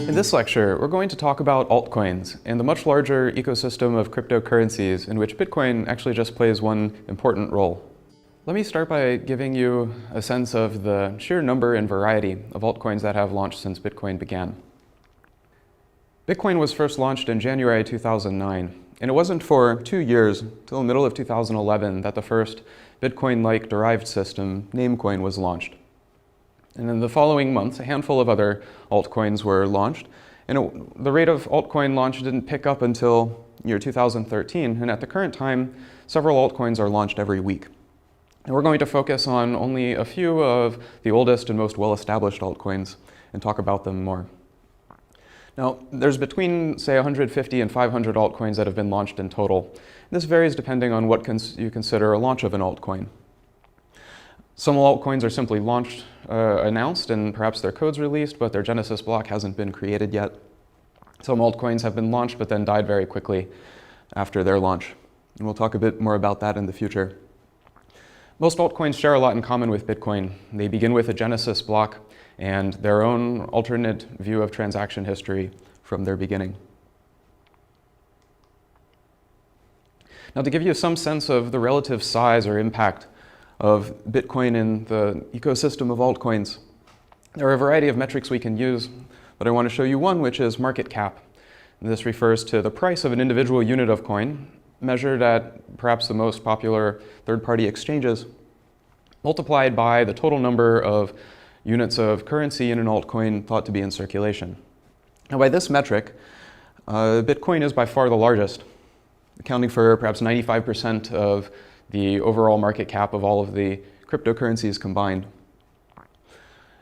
In this lecture, we're going to talk about altcoins and the much larger ecosystem of cryptocurrencies in which Bitcoin actually just plays one important role. Let me start by giving you a sense of the sheer number and variety of altcoins that have launched since Bitcoin began. Bitcoin was first launched in January 2009, and it wasn't for 2 years, till the middle of 2011, that the first Bitcoin-like derived system, Namecoin, was launched. And in the following months, a handful of other altcoins were launched, and the rate of altcoin launch didn't pick up until year 2013, and at the current time, several altcoins are launched every week. And we're going to focus on only a few of the oldest and most well-established altcoins and talk about them more. Now, there's between, say, 150 and 500 altcoins that have been launched in total. This varies depending on what you consider a launch of an altcoin. Some altcoins are simply launched, announced, and perhaps their code's released, but their genesis block hasn't been created yet. Some altcoins have been launched, but then died very quickly after their launch. And we'll talk a bit more about that in the future. Most altcoins share a lot in common with Bitcoin. They begin with a genesis block and their own alternate view of transaction history from their beginning. Now, to give you some sense of the relative size or impact of Bitcoin in the ecosystem of altcoins, there are a variety of metrics we can use, but I want to show you one, which is market cap. And this refers to the price of an individual unit of coin, measured at perhaps the most popular third-party exchanges, multiplied by the total number of units of currency in an altcoin thought to be in circulation. Now, by this metric, Bitcoin is by far the largest, accounting for perhaps 95% of the overall market cap of all of the cryptocurrencies combined.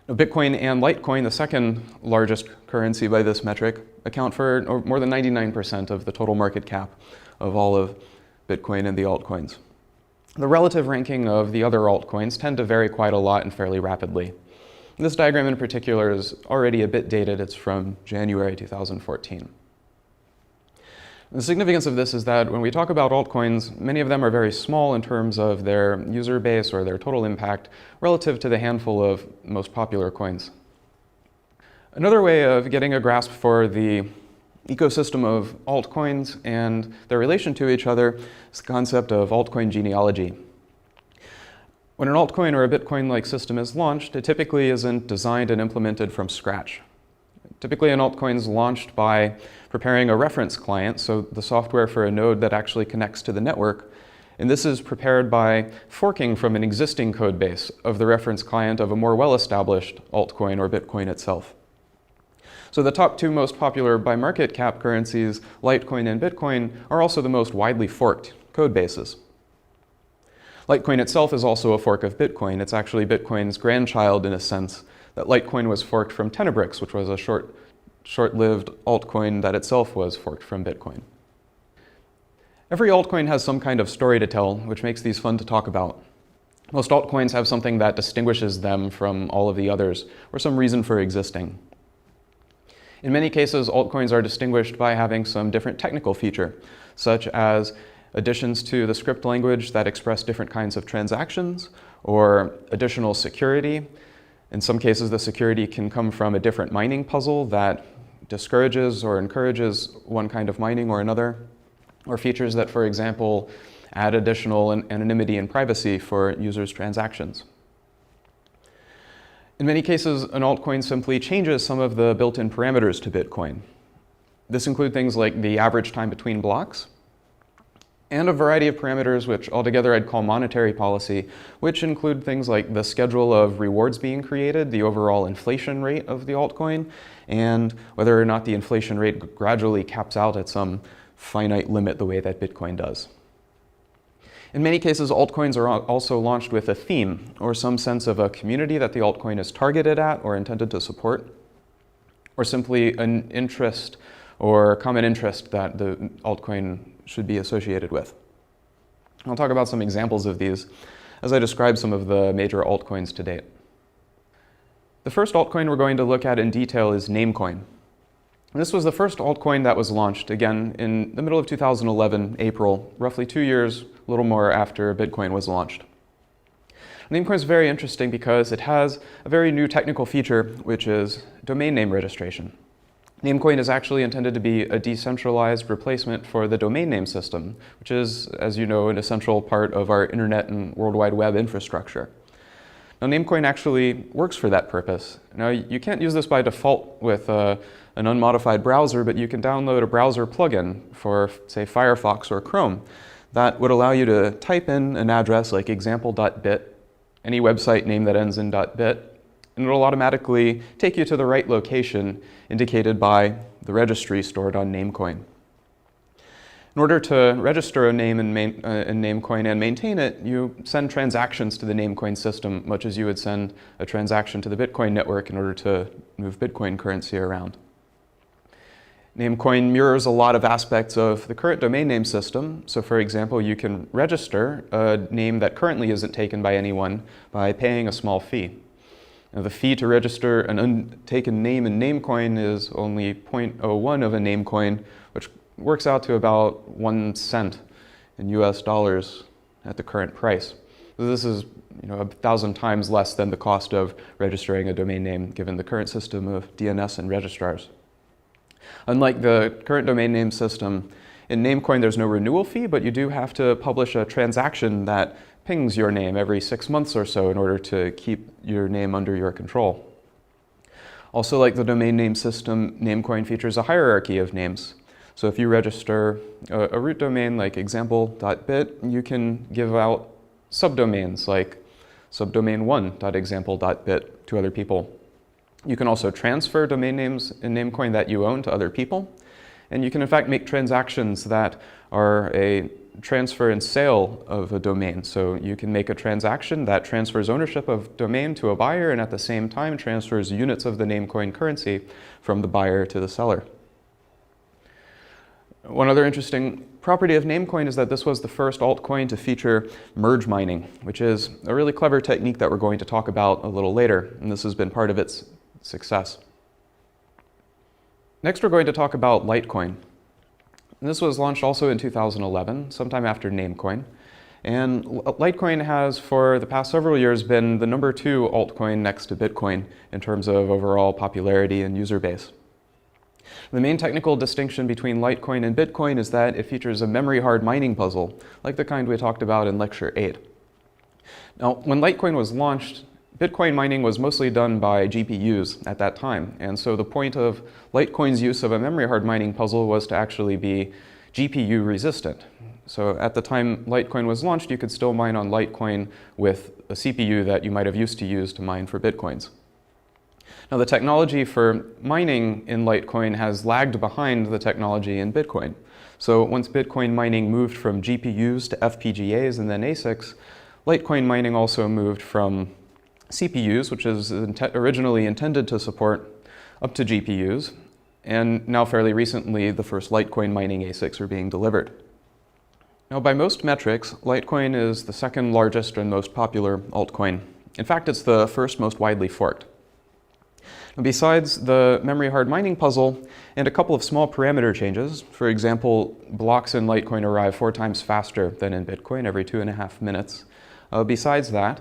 Now, Bitcoin and Litecoin, the second largest currency by this metric, account for more than 99% of the total market cap of all of Bitcoin and the altcoins. The relative ranking of the other altcoins tend to vary quite a lot and fairly rapidly. This diagram in particular is already a bit dated. It's from January 2014. The significance of this is that when we talk about altcoins, many of them are very small in terms of their user base or their total impact relative to the handful of most popular coins. Another way of getting a grasp for the ecosystem of altcoins and their relation to each other is the concept of altcoin genealogy. When an altcoin or a Bitcoin-like system is launched, it typically isn't designed and implemented from scratch. Typically, an altcoin is launched by preparing a reference client, so the software for a node that actually connects to the network. And this is prepared by forking from an existing code base of the reference client of a more well-established altcoin or Bitcoin itself. So the top two most popular by market cap currencies, Litecoin and Bitcoin, are also the most widely forked code bases. Litecoin itself is also a fork of Bitcoin. It's actually Bitcoin's grandchild in a sense, that Litecoin was forked from Tenebrix, which was a short-lived altcoin that itself was forked from Bitcoin. Every altcoin has some kind of story to tell, which makes these fun to talk about. Most altcoins have something that distinguishes them from all of the others, or some reason for existing. In many cases, altcoins are distinguished by having some different technical feature, such as additions to the script language that express different kinds of transactions, or additional security. In some cases, the security can come from a different mining puzzle that discourages or encourages one kind of mining or another, or features that, for example, add additional anonymity and privacy for users' transactions. In many cases, an altcoin simply changes some of the built-in parameters to Bitcoin. This includes things like the average time between blocks, and a variety of parameters which altogether I'd call monetary policy, which include things like the schedule of rewards being created, the overall inflation rate of the altcoin, and whether or not the inflation rate gradually caps out at some finite limit the way that Bitcoin does. In many cases, altcoins are also launched with a theme or some sense of a community that the altcoin is targeted at or intended to support, or simply an interest or common interest that the altcoin should be associated with. I'll talk about some examples of these as I describe some of the major altcoins to date. The first altcoin we're going to look at in detail is Namecoin. And this was the first altcoin that was launched, again, in the middle of 2011, April, roughly 2 years, a little more after Bitcoin was launched. Namecoin is very interesting because it has a very new technical feature, which is domain name registration. Namecoin is actually intended to be a decentralized replacement for the domain name system, which is, as you know, an essential part of our internet and World Wide Web infrastructure. Now, Namecoin actually works for that purpose. Now, you can't use this by default with an unmodified browser, but you can download a browser plugin for, say, Firefox or Chrome that would allow you to type in an address like example.bit, any website name that ends in .bit, and it'll automatically take you to the right location indicated by the registry stored on Namecoin. In order to register a name in Namecoin and maintain it, you send transactions to the Namecoin system, much as you would send a transaction to the Bitcoin network in order to move Bitcoin currency around. Namecoin mirrors a lot of aspects of the current domain name system. So for example, you can register a name that currently isn't taken by anyone by paying a small fee. Now, the fee to register an untaken name in Namecoin is only 0.01 of a Namecoin, which works out to about 1 cent in US dollars at the current price. So this is 1,000 times less than the cost of registering a domain name given the current system of DNS and registrars. Unlike the current domain name system, in Namecoin there's no renewal fee, but you do have to publish a transaction that pings your name every 6 months or so in order to keep your name under your control. Also, like the domain name system, Namecoin features a hierarchy of names. So if you register a root domain like example.bit, you can give out subdomains like subdomain1.example.bit to other people. You can also transfer domain names in Namecoin that you own to other people. And you can in fact make transactions that are a transfer and sale of a domain. So you can make a transaction that transfers ownership of domain to a buyer and at the same time transfers units of the Namecoin currency from the buyer to the seller. One other interesting property of Namecoin is that this was the first altcoin to feature merge mining, which is a really clever technique that we're going to talk about a little later, and this has been part of its success. Next, we're going to talk about Litecoin. This was launched also in 2011, sometime after Namecoin. And Litecoin has, for the past several years, been the #2 altcoin next to Bitcoin in terms of overall popularity and user base. The main technical distinction between Litecoin and Bitcoin is that it features a memory-hard mining puzzle, like the kind we talked about in Lecture 8. Now, when Litecoin was launched, Bitcoin mining was mostly done by GPUs at that time, and so the point of Litecoin's use of a memory-hard mining puzzle was to actually be GPU resistant. So at the time Litecoin was launched, you could still mine on Litecoin with a CPU that you might have used to use to mine for Bitcoins. Now, the technology for mining in Litecoin has lagged behind the technology in Bitcoin. So once Bitcoin mining moved from GPUs to FPGAs and then ASICs, Litecoin mining also moved from CPUs, which is originally intended to support up to GPUs, and now fairly recently the first Litecoin mining ASICs are being delivered. Now, by most metrics, Litecoin is the second largest and most popular altcoin. In fact, it's the first most widely forked. Now, besides the memory-hard mining puzzle and a couple of small parameter changes, for example, blocks in Litecoin arrive 4 times faster than in Bitcoin, every 2.5 minutes. Besides that,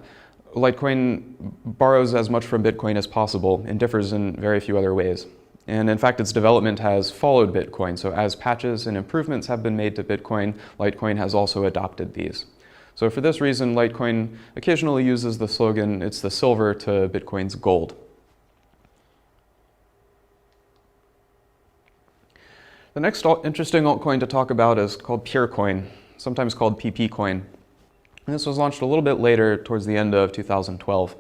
Litecoin borrows as much from Bitcoin as possible and differs in very few other ways. And in fact, its development has followed Bitcoin. So as patches and improvements have been made to Bitcoin, Litecoin has also adopted these. So for this reason, Litecoin occasionally uses the slogan, "It's the silver to Bitcoin's gold." The next interesting altcoin to talk about is called Purecoin, sometimes called ppcoin. And this was launched a little bit later, towards the end of 2012.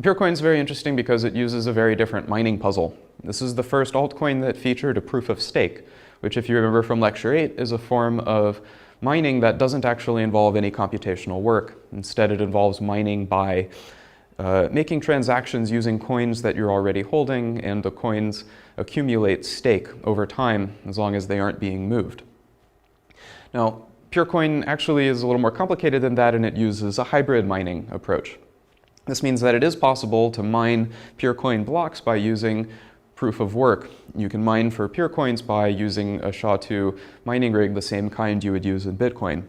Purecoin is very interesting because it uses a very different mining puzzle. This is the first altcoin that featured a proof of stake, which, if you remember from Lecture 8, is a form of mining that doesn't actually involve any computational work. Instead, it involves mining by making transactions using coins that you're already holding, and the coins accumulate stake over time as long as they aren't being moved. Now, Purecoin actually is a little more complicated than that, and it uses a hybrid mining approach. This means that it is possible to mine Purecoin blocks by using proof of work. You can mine for Purecoins by using a SHA-2 mining rig, the same kind you would use in Bitcoin.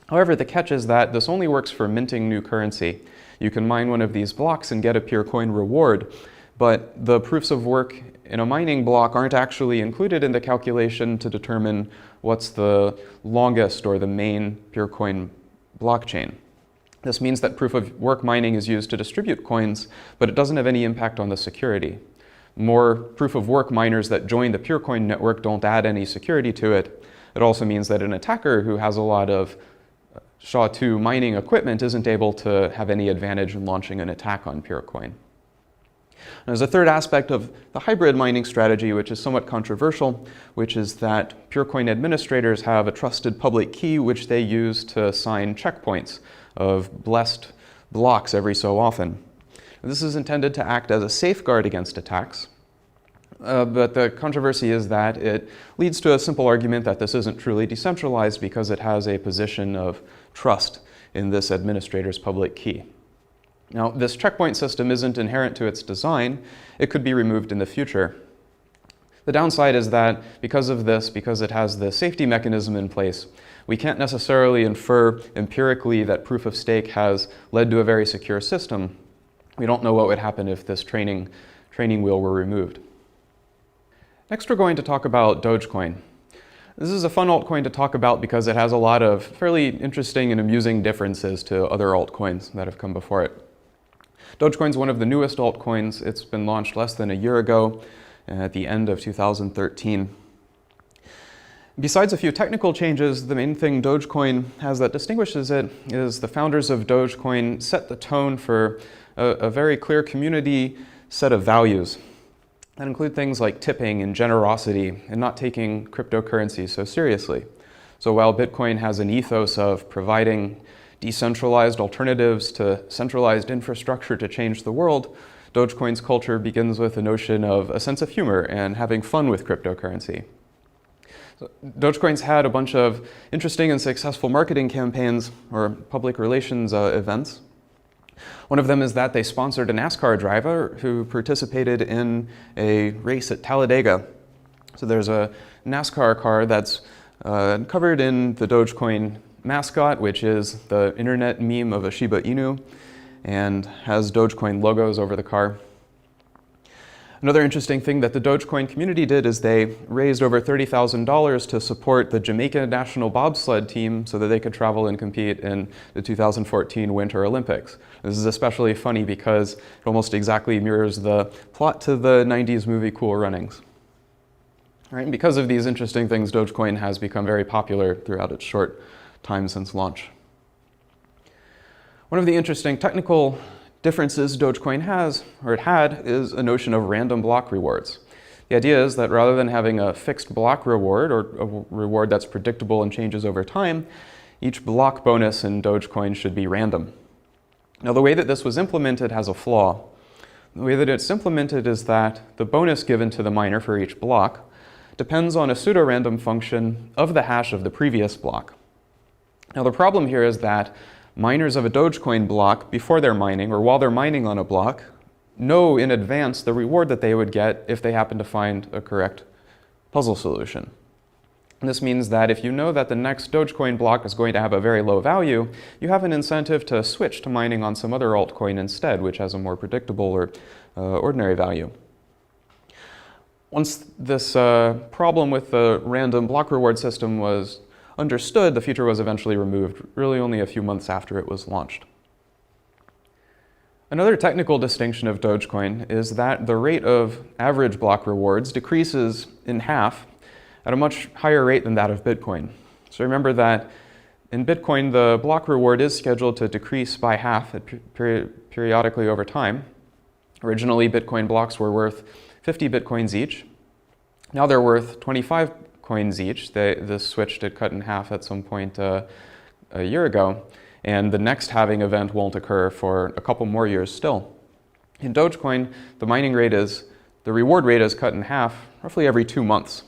However, the catch is that this only works for minting new currency. You can mine one of these blocks and get a Purecoin reward, but the proofs of work in a mining block aren't actually included in the calculation to determine what's the longest or the main pure coin blockchain. This means that proof of work mining is used to distribute coins, but it doesn't have any impact on the security. More proof of work miners that join the pure coin network don't add any security to it. It also means that an attacker who has a lot of SHA-2 mining equipment isn't able to have any advantage in launching an attack on pure coin. There's a third aspect of the hybrid mining strategy, which is somewhat controversial, which is that pure coin administrators have a trusted public key which they use to assign checkpoints of blessed blocks every so often. This is intended to act as a safeguard against attacks, but the controversy is that it leads to a simple argument that this isn't truly decentralized because it has a position of trust in this administrator's public key. Now, this checkpoint system isn't inherent to its design. It could be removed in the future. The downside is that because of this, because it has the safety mechanism in place, we can't necessarily infer empirically that proof of stake has led to a very secure system. We don't know what would happen if this training wheel were removed. Next, we're going to talk about Dogecoin. This is a fun altcoin to talk about because it has a lot of fairly interesting and amusing differences to other altcoins that have come before it. Dogecoin is one of the newest altcoins. It's been launched less than a year ago at the end of 2013. Besides a few technical changes, the main thing Dogecoin has that distinguishes it is the founders of Dogecoin set the tone for a very clear community set of values that include things like tipping and generosity and not taking cryptocurrency so seriously. So while Bitcoin has an ethos of providing decentralized alternatives to centralized infrastructure to change the world, Dogecoin's culture begins with a notion of a sense of humor and having fun with cryptocurrency. So Dogecoin's had a bunch of interesting and successful marketing campaigns or public relations events. One of them is that they sponsored a NASCAR driver who participated in a race at Talladega. So there's a NASCAR car that's covered in the Dogecoin mascot, which is the internet meme of a Shiba Inu, and has Dogecoin logos over the car. Another interesting thing that the Dogecoin community did is they raised over $30,000 to support the Jamaica national bobsled team so that they could travel and compete in the 2014 Winter Olympics. This is especially funny because it almost exactly mirrors the plot to the 90s movie Cool Runnings. All right, and because of these interesting things, Dogecoin has become very popular throughout its short time since launch. One of the interesting technical differences Dogecoin has, or it had, is a notion of random block rewards. The idea is that rather than having a fixed block reward, or a reward that's predictable and changes over time, each block bonus in Dogecoin should be random. Now, the way that this was implemented has a flaw. The way that it's implemented is that the bonus given to the miner for each block depends on a pseudo-random function of the hash of the previous block. Now, the problem here is that miners of a Dogecoin block, before they're mining or while they're mining on a block, know in advance the reward that they would get if they happen to find a correct puzzle solution. And this means that if you know that the next Dogecoin block is going to have a very low value, you have an incentive to switch to mining on some other altcoin instead, which has a more predictable or ordinary value. Once this problem with the random block reward system was understood, the feature was eventually removed, really only a few months after it was launched. Another technical distinction of Dogecoin is that the rate of average block rewards decreases in half at a much higher rate than that of Bitcoin. So remember that in Bitcoin, the block reward is scheduled to decrease by half periodically over time. Originally, Bitcoin blocks were worth 50 Bitcoins each. Now they're worth 25 coins each. This switched to cut in half at some point a year ago, and the next halving event won't occur for a couple more years still. In Dogecoin, the reward rate is cut in half roughly every 2 months.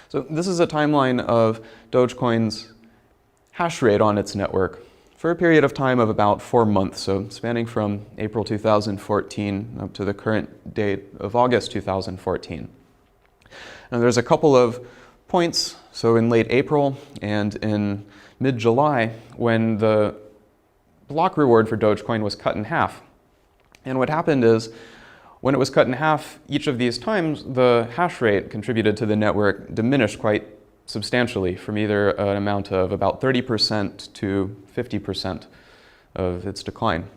So this is a timeline of Dogecoin's hash rate on its network for a period of time of about 4 months, so spanning from April 2014 up to the current date of August 2014. Now there's a couple of points, so in late April and in mid-July, when the block reward for Dogecoin was cut in half. And what happened is, When it was cut in half, each of these times, the hash rate contributed to the network diminished quite substantially from either an amount of about 30% to 50% of its decline.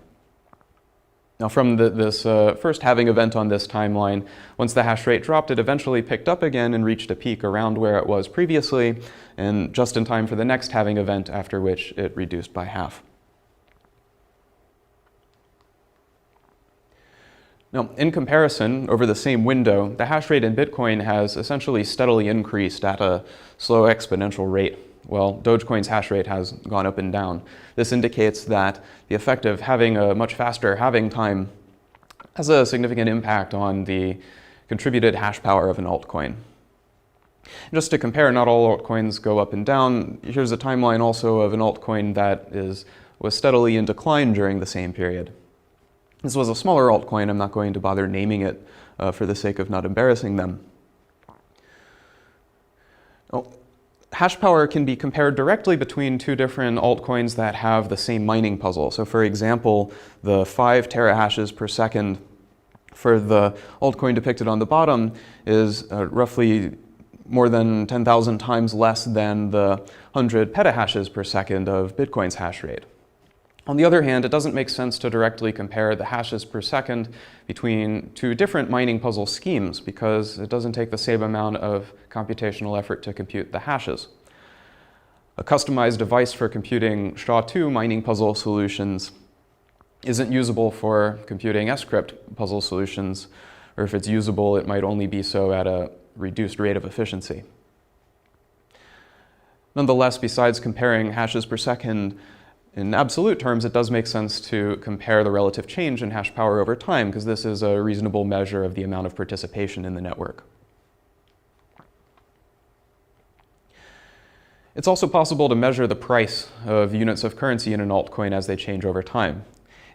Now from this first halving event on this timeline, once the hash rate dropped, it eventually picked up again and reached a peak around where it was previously, and just in time for the next halving event, after which it reduced by half. Now, in comparison, over the same window, the hash rate in Bitcoin has essentially steadily increased at a slow exponential rate, while Dogecoin's hash rate has gone up and down. This indicates that the effect of having a much faster halving time has a significant impact on the contributed hash power of an altcoin. Just to compare, not all altcoins go up and down. Here's a timeline also of an altcoin that was steadily in decline during the same period. This was a smaller altcoin. I'm not going to bother naming it for the sake of not embarrassing them. Hash power can be compared directly between two different altcoins that have the same mining puzzle. So for example, the 5 terahashes per second for the altcoin depicted on the bottom is roughly more than 10,000 times less than the 100 petahashes per second of Bitcoin's hash rate. On the other hand, it doesn't make sense to directly compare the hashes per second between two different mining puzzle schemes because it doesn't take the same amount of computational effort to compute the hashes. A customized device for computing SHA-2 mining puzzle solutions isn't usable for computing scrypt puzzle solutions, or if it's usable, it might only be so at a reduced rate of efficiency. Nonetheless, besides comparing hashes per second, in absolute terms, it does make sense to compare the relative change in hash power over time, because this is a reasonable measure of the amount of participation in the network. It's also possible to measure the price of units of currency in an altcoin as they change over time.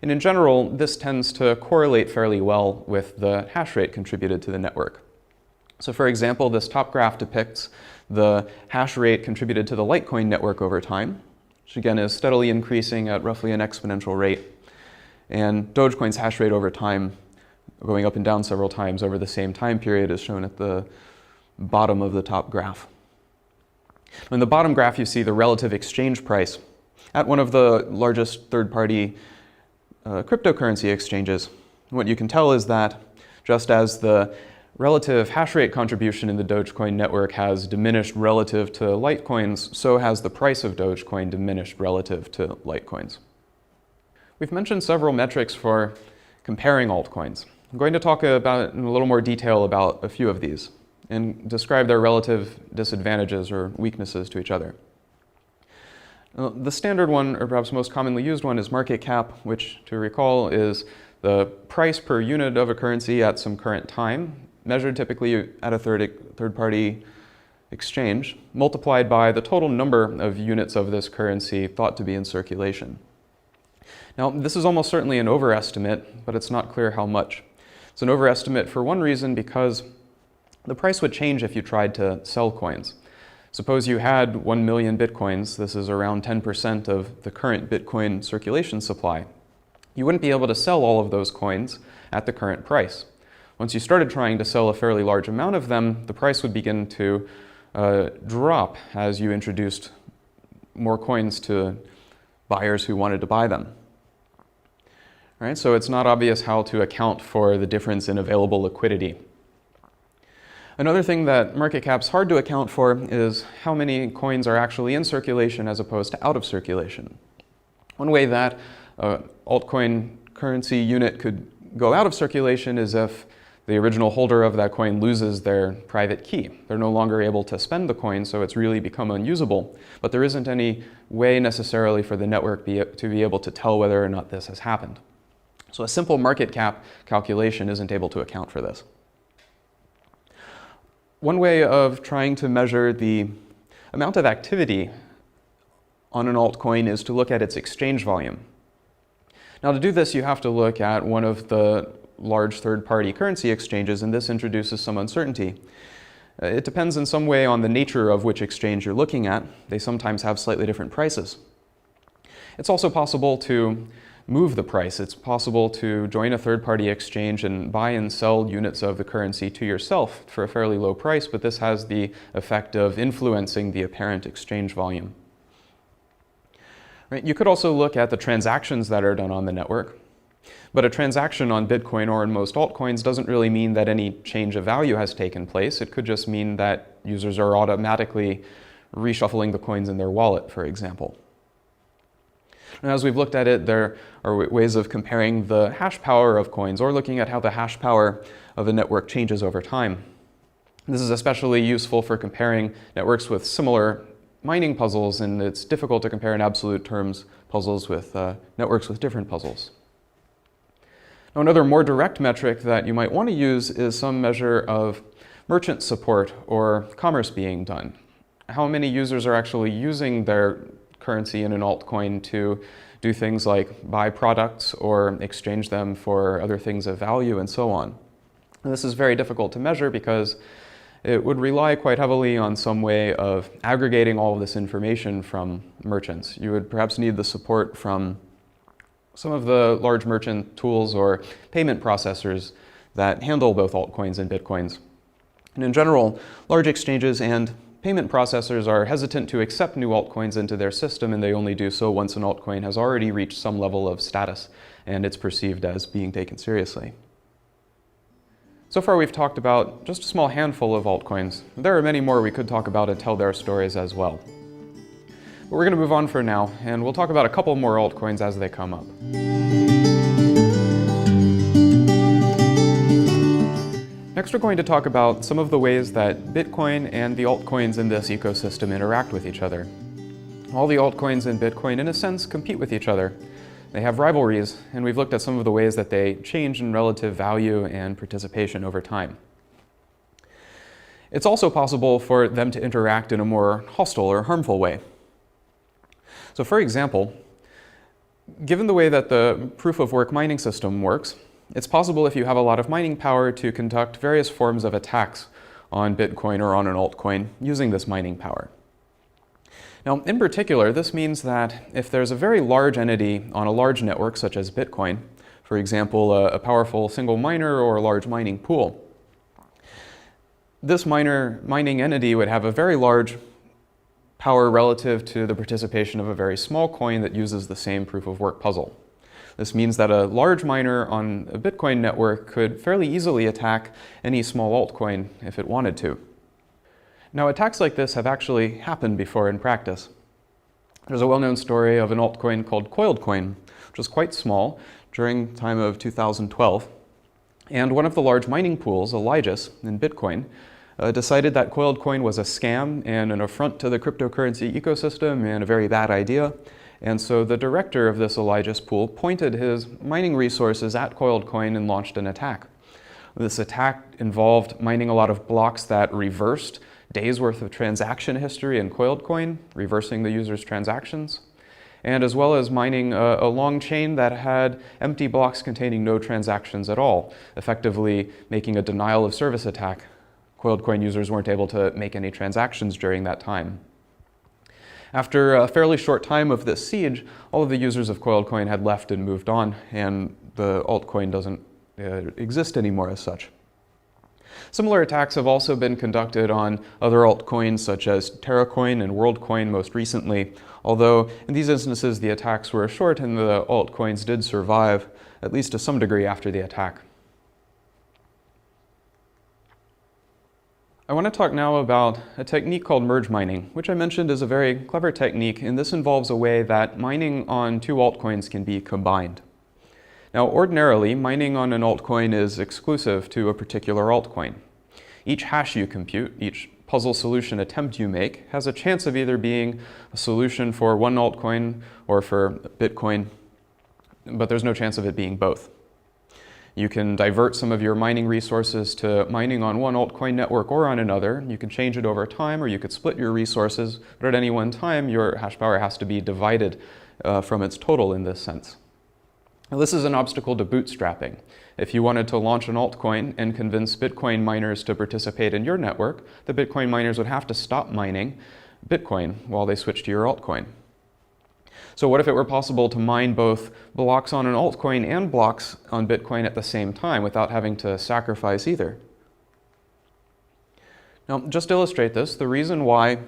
And in general, this tends to correlate fairly well with the hash rate contributed to the network. So for example, this top graph depicts the hash rate contributed to the Litecoin network over time, which again is steadily increasing at roughly an exponential rate, and Dogecoin's hash rate over time, going up and down several times over the same time period, is shown at the bottom of the top graph. In the bottom graph, you see the relative exchange price at one of the largest third-party cryptocurrency exchanges. What you can tell is that just as the relative hash rate contribution in the Dogecoin network has diminished relative to Litecoins, so has the price of Dogecoin diminished relative to Litecoins. We've mentioned several metrics for comparing altcoins. I'm going to talk about in a little more detail about a few of these and describe their relative disadvantages or weaknesses to each other. The standard one, or perhaps most commonly used one, is market cap, which, to recall, is the price per unit of a currency at some current time, measured typically at a third-party exchange, multiplied by the total number of units of this currency thought to be in circulation. Now, this is almost certainly an overestimate, but it's not clear how much. It's an overestimate for one reason, because the price would change if you tried to sell coins. Suppose you had 1 million Bitcoins, this is around 10% of the current Bitcoin circulation supply. You wouldn't be able to sell all of those coins at the current price. Once you started trying to sell a fairly large amount of them, the price would begin to drop as you introduced more coins to buyers who wanted to buy them. All right, so it's not obvious how to account for the difference in available liquidity. Another thing that market cap's hard to account for is how many coins are actually in circulation as opposed to out of circulation. One way that altcoin currency unit could go out of circulation is if the original holder of that coin loses their private key. They're no longer able to spend the coin, so it's really become unusable. But there isn't any way necessarily for the network to be able to tell whether or not this has happened. So a simple market cap calculation isn't able to account for this. One way of trying to measure the amount of activity on an altcoin is to look at its exchange volume. Now, to do this, you have to look at one of the large third-party currency exchanges, and this introduces some uncertainty. It depends in some way on the nature of which exchange you're looking at. They sometimes have slightly different prices. It's also possible to move the price. It's possible to join a third-party exchange and buy and sell units of the currency to yourself for a fairly low price, but this has the effect of influencing the apparent exchange volume. Right? You could also look at the transactions that are done on the network, but a transaction on Bitcoin or in most altcoins doesn't really mean that any change of value has taken place. It could just mean that users are automatically reshuffling the coins in their wallet, for example. And as we've looked at it, there are ways of comparing the hash power of coins or looking at how the hash power of a network changes over time. This is especially useful for comparing networks with similar mining puzzles, and it's difficult to compare in absolute terms puzzles with networks with different puzzles. Now, another more direct metric that you might want to use is some measure of merchant support or commerce being done. How many users are actually using their currency in an altcoin to do things like buy products or exchange them for other things of value and so on. And this is very difficult to measure because it would rely quite heavily on some way of aggregating all of this information from merchants. You would perhaps need the support from some of the large merchant tools or payment processors that handle both altcoins and bitcoins. And in general, large exchanges and payment processors are hesitant to accept new altcoins into their system, and they only do so once an altcoin has already reached some level of status and it's perceived as being taken seriously. So far we've talked about just a small handful of altcoins. There are many more we could talk about and tell their stories as well. But we're going to move on for now, and we'll talk about a couple more altcoins as they come up. Next, we're going to talk about some of the ways that Bitcoin and the altcoins in this ecosystem interact with each other. All the altcoins in Bitcoin, in a sense, compete with each other. They have rivalries, and we've looked at some of the ways that they change in relative value and participation over time. It's also possible for them to interact in a more hostile or harmful way. So for example, given the way that the proof-of-work mining system works, it's possible if you have a lot of mining power to conduct various forms of attacks on Bitcoin or on an altcoin using this mining power. Now, in particular, this means that if there's a very large entity on a large network such as Bitcoin, for example, a powerful single miner or a large mining pool, this mining entity would have a very large power relative to the participation of a very small coin that uses the same proof-of-work puzzle. This means that a large miner on a Bitcoin network could fairly easily attack any small altcoin if it wanted to. Now, attacks like this have actually happened before in practice. There's a well-known story of an altcoin called Altcoin, which was quite small during the time of 2012. And one of the large mining pools, Elijah's in Bitcoin, decided that Altcoin was a scam and an affront to the cryptocurrency ecosystem and a very bad idea. And so the director of this Elijah's pool pointed his mining resources at Altcoin and launched an attack. This attack involved mining a lot of blocks that reversed days worth of transaction history in Altcoin, reversing the user's transactions, and as well as mining a long chain that had empty blocks containing no transactions at all, effectively making a denial of service attack. Altcoin users weren't able to make any transactions during that time. After a fairly short time of this siege, all of the users of Altcoin had left and moved on, and the altcoin doesn't exist anymore as such. Similar attacks have also been conducted on other altcoins such as Terracoin and WorldCoin most recently, although in these instances the attacks were short and the altcoins did survive, at least to some degree after the attack. I want to talk now about a technique called merge mining, which I mentioned is a very clever technique, and this involves a way that mining on two altcoins can be combined. Now, ordinarily, mining on an altcoin is exclusive to a particular altcoin. Each hash you compute, each puzzle solution attempt you make, has a chance of either being a solution for one altcoin or for Bitcoin, but there's no chance of it being both. You can divert some of your mining resources to mining on one altcoin network or on another. You can change it over time, or you could split your resources, but at any one time, your hash power has to be divided from its total in this sense. Now, this is an obstacle to bootstrapping. If you wanted to launch an altcoin and convince Bitcoin miners to participate in your network, the Bitcoin miners would have to stop mining Bitcoin while they switch to your altcoin. So what if it were possible to mine both blocks on an altcoin and blocks on Bitcoin at the same time without having to sacrifice either? Now, just to illustrate this, the reason why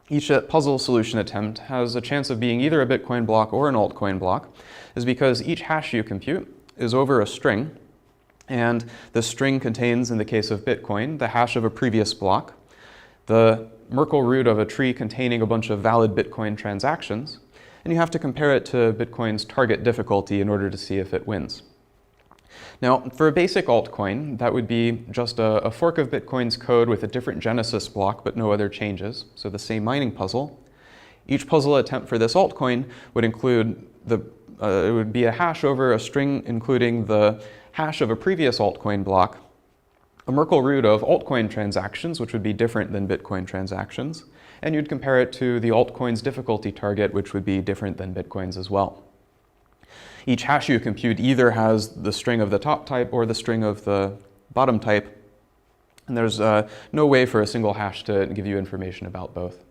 each puzzle solution attempt has a chance of being either a Bitcoin block or an altcoin block is because each hash you compute is over a string, and the string contains, in the case of Bitcoin, the hash of a previous block, the Merkle root of a tree containing a bunch of valid Bitcoin transactions, and you have to compare it to Bitcoin's target difficulty in order to see if it wins. Now, for a basic altcoin, that would be just a fork of Bitcoin's code with a different genesis block but no other changes, so the same mining puzzle. Each puzzle attempt for this altcoin would include it would be a hash over a string including the hash of a previous altcoin block, a Merkle root of altcoin transactions, which would be different than Bitcoin transactions, and you'd compare it to the altcoin's difficulty target, which would be different than Bitcoin's as well. Each hash you compute either has the string of the top type or the string of the bottom type, and there's no way for a single hash to give you information about both.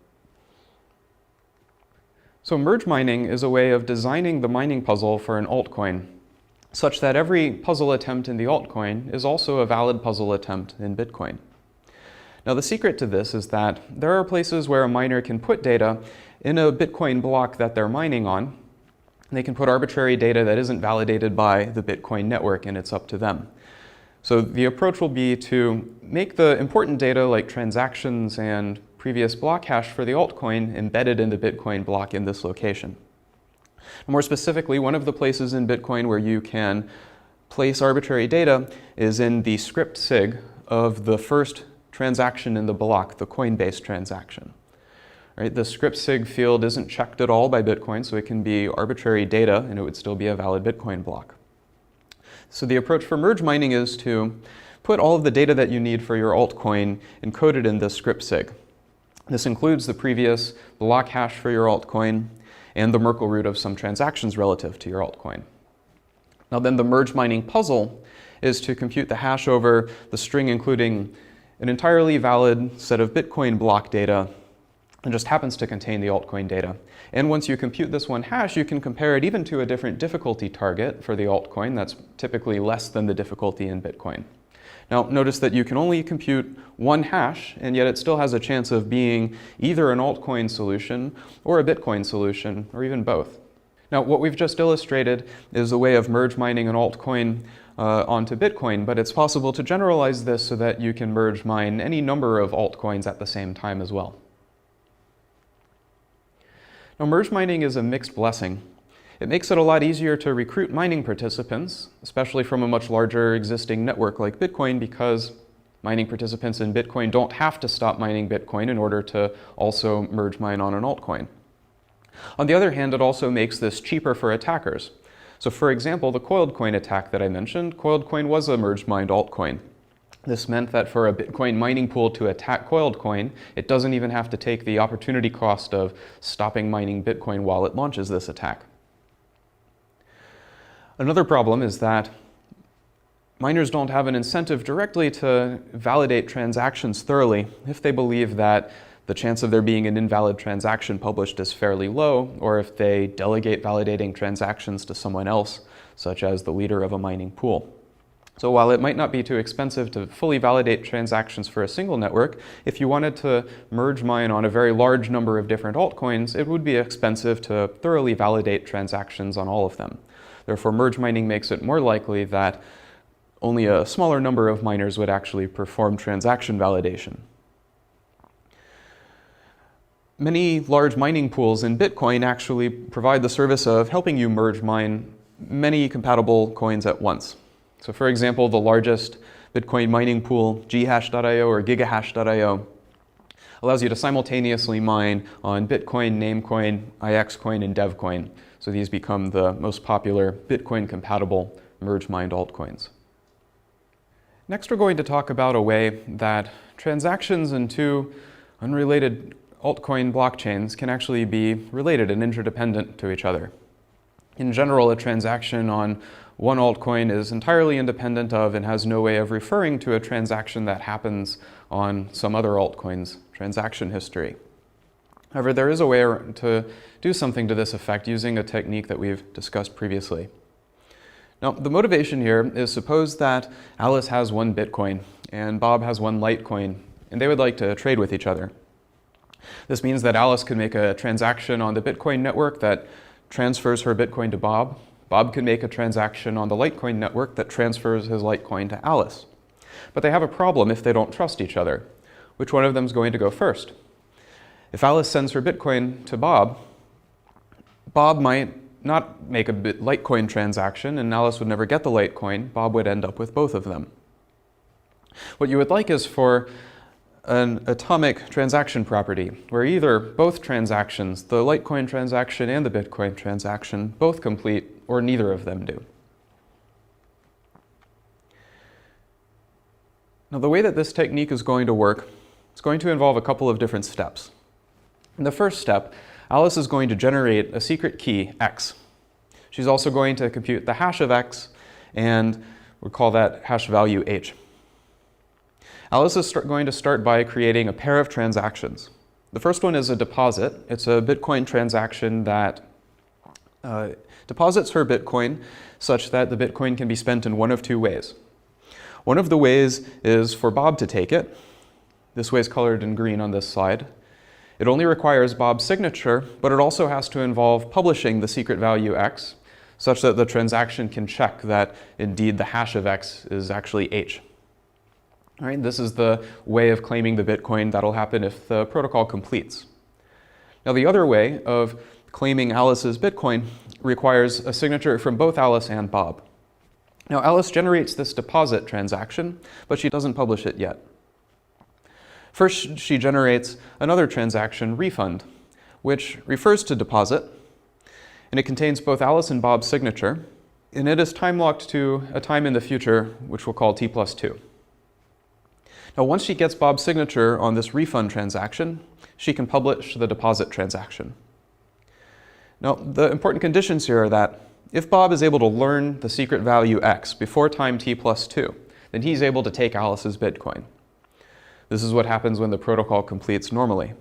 So merge mining is a way of designing the mining puzzle for an altcoin, such that every puzzle attempt in the altcoin is also a valid puzzle attempt in Bitcoin. Now, the secret to this is that there are places where a miner can put data in a Bitcoin block that they're mining on. They can put arbitrary data that isn't validated by the Bitcoin network, and it's up to them. So the approach will be to make the important data like transactions and previous block hash for the altcoin embedded in the Bitcoin block in this location. More specifically, one of the places in Bitcoin where you can place arbitrary data is in the script sig of the first transaction in the block, the Coinbase transaction. Right? The script sig field isn't checked at all by Bitcoin, so it can be arbitrary data and it would still be a valid Bitcoin block. So the approach for merge mining is to put all of the data that you need for your altcoin encoded in this script sig. This includes the previous block hash for your altcoin and the Merkle root of some transactions relative to your altcoin. Now then, the merge mining puzzle is to compute the hash over the string including an entirely valid set of Bitcoin block data and just happens to contain the altcoin data. And once you compute this one hash, you can compare it even to a different difficulty target for the altcoin that's typically less than the difficulty in Bitcoin. Now, notice that you can only compute one hash, and yet it still has a chance of being either an altcoin solution or a Bitcoin solution, or even both. Now, what we've just illustrated is a way of merge mining an altcoin onto Bitcoin, but it's possible to generalize this so that you can merge mine any number of altcoins at the same time as well. Now, merge mining is a mixed blessing. It makes it a lot easier to recruit mining participants, especially from a much larger existing network like Bitcoin, because mining participants in Bitcoin don't have to stop mining Bitcoin in order to also merge mine on an altcoin. On the other hand, it also makes this cheaper for attackers. So for example, the coiled coin attack that I mentioned, coiled coin was a merge mined altcoin. This meant that for a Bitcoin mining pool to attack coiled coin, it doesn't even have to take the opportunity cost of stopping mining Bitcoin while it launches this attack. Another problem is that miners don't have an incentive directly to validate transactions thoroughly if they believe that the chance of there being an invalid transaction published is fairly low, or if they delegate validating transactions to someone else, such as the leader of a mining pool. So while it might not be too expensive to fully validate transactions for a single network, if you wanted to merge mine on a very large number of different altcoins, it would be expensive to thoroughly validate transactions on all of them. Therefore, merge mining makes it more likely that only a smaller number of miners would actually perform transaction validation. Many large mining pools in Bitcoin actually provide the service of helping you merge mine many compatible coins at once. So for example, the largest Bitcoin mining pool, ghash.io or gigahash.io, allows you to simultaneously mine on Bitcoin, Namecoin, IXcoin, and Devcoin. So these become the most popular Bitcoin-compatible merge-mined altcoins. Next, we're going to talk about a way that transactions in two unrelated altcoin blockchains can actually be related and interdependent to each other. In general, a transaction on one altcoin is entirely independent of and has no way of referring to a transaction that happens on some other altcoin's transaction history. However, there is a way to do something to this effect using a technique that we've discussed previously. Now, the motivation here is suppose that Alice has 1 Bitcoin and Bob has 1 Litecoin, and they would like to trade with each other. This means that Alice could make a transaction on the Bitcoin network that transfers her Bitcoin to Bob. Bob can make a transaction on the Litecoin network that transfers his Litecoin to Alice. But they have a problem if they don't trust each other. Which one of them is going to go first? If Alice sends her Bitcoin to Bob, Bob might not make a Litecoin transaction and Alice would never get the Litecoin. Bob would end up with both of them. What you would like is for an atomic transaction property where either both transactions, the Litecoin transaction and the Bitcoin transaction, both complete or neither of them do. Now, the way that this technique is going to work is going to involve a couple of different steps. In the first step, Alice is going to generate a secret key, x. She's also going to compute the hash of x, and we'll call that hash value h. Alice is going to start by creating a pair of transactions. The first one is a deposit. It's a Bitcoin transaction that deposits her Bitcoin such that the Bitcoin can be spent in one of 2 ways. One of the ways is for Bob to take it. This way is colored in green on this slide. It only requires Bob's signature, but it also has to involve publishing the secret value x, such that the transaction can check that indeed the hash of x is actually h. All right, this is the way of claiming the Bitcoin that'll happen if the protocol completes. Now, the other way of claiming Alice's Bitcoin requires a signature from both Alice and Bob. Now, Alice generates this deposit transaction, but she doesn't publish it yet. First, she generates another transaction, refund, which refers to deposit, and it contains both Alice and Bob's signature, and it is time-locked to a time in the future, which we'll call t+2. Now, once she gets Bob's signature on this refund transaction, she can publish the deposit transaction. Now, the important conditions here are that if Bob is able to learn the secret value x before time t+2, then he's able to take Alice's Bitcoin. This is what happens when the protocol completes normally.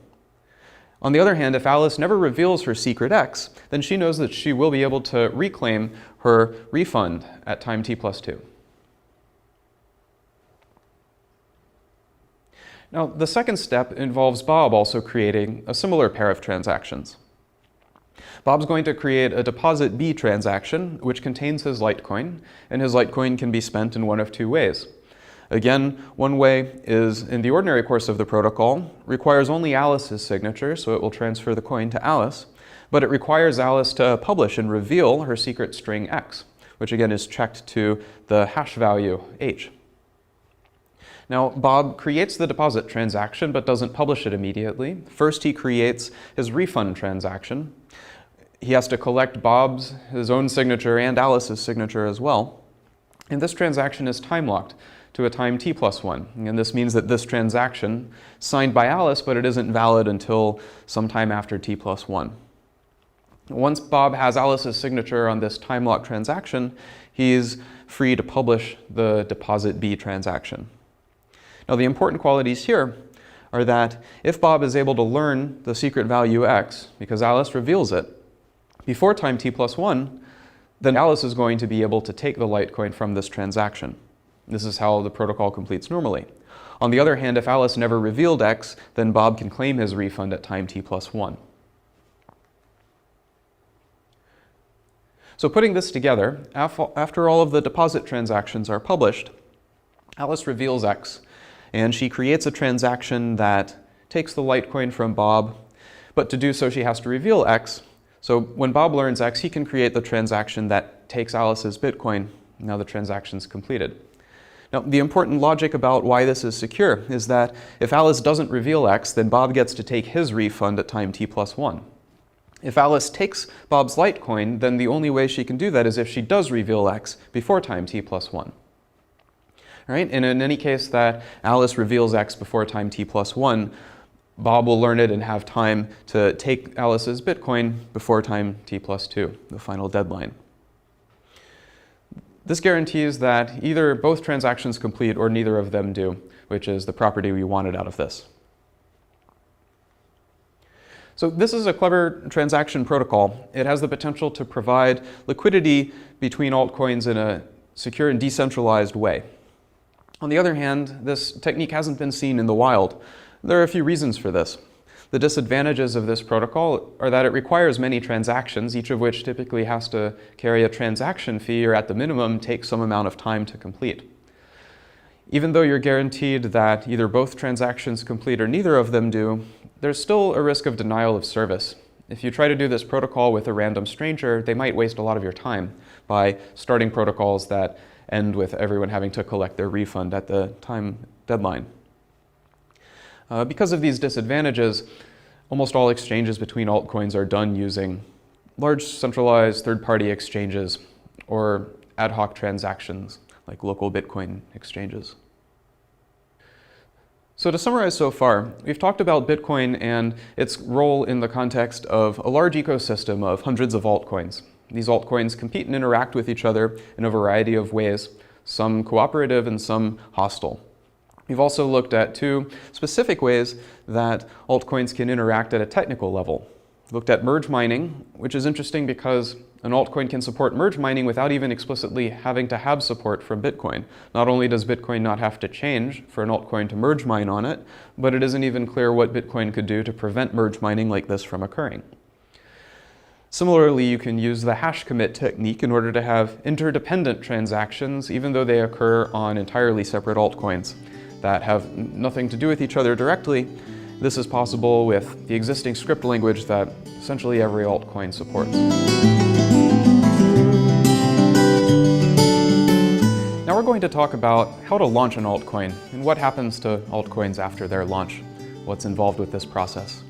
On the other hand, if Alice never reveals her secret x, then she knows that she will be able to reclaim her refund at time t+2. Now, the second step involves Bob also creating a similar pair of transactions. Bob's going to create a deposit B transaction, which contains his Litecoin, and his Litecoin can be spent in one of 2 ways. Again, one way is in the ordinary course of the protocol, requires only Alice's signature, so it will transfer the coin to Alice, but it requires Alice to publish and reveal her secret string x, which again is checked to the hash value h. Now, Bob creates the deposit transaction, but doesn't publish it immediately. First, he creates his refund transaction. He has to collect his own signature and Alice's signature as well. And this transaction is time-locked to a time t+1. And this means that this transaction, signed by Alice, but it isn't valid until sometime after t+1. Once Bob has Alice's signature on this time-locked transaction, he's free to publish the deposit B transaction. Now, the important qualities here are that if Bob is able to learn the secret value x, because Alice reveals it, before time t+1, then Alice is going to be able to take the Litecoin from this transaction. This is how the protocol completes normally. On the other hand, if Alice never revealed x, then Bob can claim his refund at time t+1. So putting this together, after all of the deposit transactions are published, Alice reveals x, and she creates a transaction that takes the Litecoin from Bob, but to do so she has to reveal x. So when Bob learns x, he can create the transaction that takes Alice's Bitcoin. Now the transaction's completed. Now, the important logic about why this is secure is that if Alice doesn't reveal x, then Bob gets to take his refund at time t+1. If Alice takes Bob's Litecoin, then the only way she can do that is if she does reveal x before time t+1. Right? And in any case that Alice reveals x before time t+1, Bob will learn it and have time to take Alice's Bitcoin before time t+2, the final deadline. This guarantees that either both transactions complete or neither of them do, which is the property we wanted out of this. So this is a clever transaction protocol. It has the potential to provide liquidity between altcoins in a secure and decentralized way. On the other hand, this technique hasn't been seen in the wild. There are a few reasons for this. The disadvantages of this protocol are that it requires many transactions, each of which typically has to carry a transaction fee or at the minimum take some amount of time to complete. Even though you're guaranteed that either both transactions complete or neither of them do, there's still a risk of denial of service. If you try to do this protocol with a random stranger, they might waste a lot of your time by starting protocols that end with everyone having to collect their refund at the time deadline. Because of these disadvantages, almost all exchanges between altcoins are done using large centralized third-party exchanges or ad hoc transactions like local Bitcoin exchanges. So to summarize so far, we've talked about Bitcoin and its role in the context of a large ecosystem of hundreds of altcoins. These altcoins compete and interact with each other in a variety of ways, some cooperative and some hostile. We've also looked at two specific ways that altcoins can interact at a technical level. We looked at merge mining, which is interesting because an altcoin can support merge mining without even explicitly having to have support from Bitcoin. Not only does Bitcoin not have to change for an altcoin to merge mine on it, but it isn't even clear what Bitcoin could do to prevent merge mining like this from occurring. Similarly, you can use the hash commit technique in order to have interdependent transactions, even though they occur on entirely separate altcoins that have nothing to do with each other directly. This is possible with the existing script language that essentially every altcoin supports. Now we're going to talk about how to launch an altcoin and what happens to altcoins after their launch, what's involved with this process.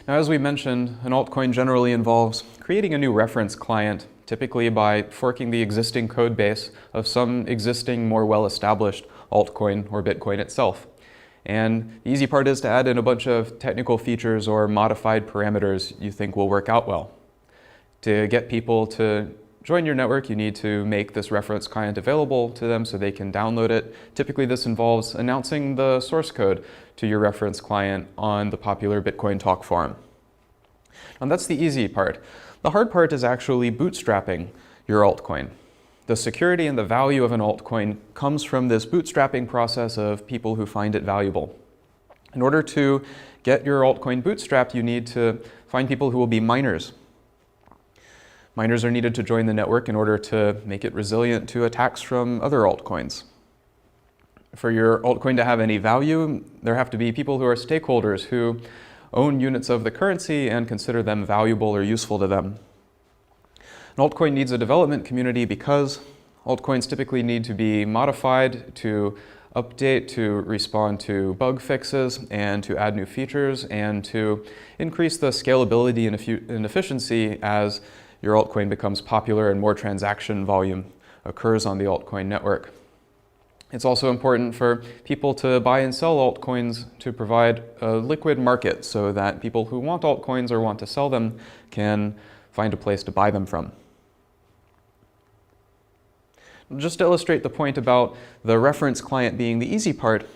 Now, as we mentioned, an altcoin generally involves creating a new reference client, typically by forking the existing code base of some existing, more well-established altcoin or Bitcoin itself. And the easy part is to add in a bunch of technical features or modified parameters you think will work out well. To get people to join your network, you need to make this reference client available to them so they can download it. Typically, this involves announcing the source code to your reference client on the popular Bitcoin Talk forum. And that's the easy part. The hard part is actually bootstrapping your altcoin. The security and the value of an altcoin comes from this bootstrapping process of people who find it valuable. In order to get your altcoin bootstrapped, you need to find people who will be miners. Miners are needed to join the network in order to make it resilient to attacks from other altcoins. For your altcoin to have any value, there have to be people who are stakeholders who own units of the currency and consider them valuable or useful to them. An altcoin needs a development community because altcoins typically need to be modified to update, to respond to bug fixes, and to add new features, and to increase the scalability and efficiency as your altcoin becomes popular and more transaction volume occurs on the altcoin network. It's also important for people to buy and sell altcoins to provide a liquid market so that people who want altcoins or want to sell them can find a place to buy them from. Just to illustrate the point about the reference client being the easy part,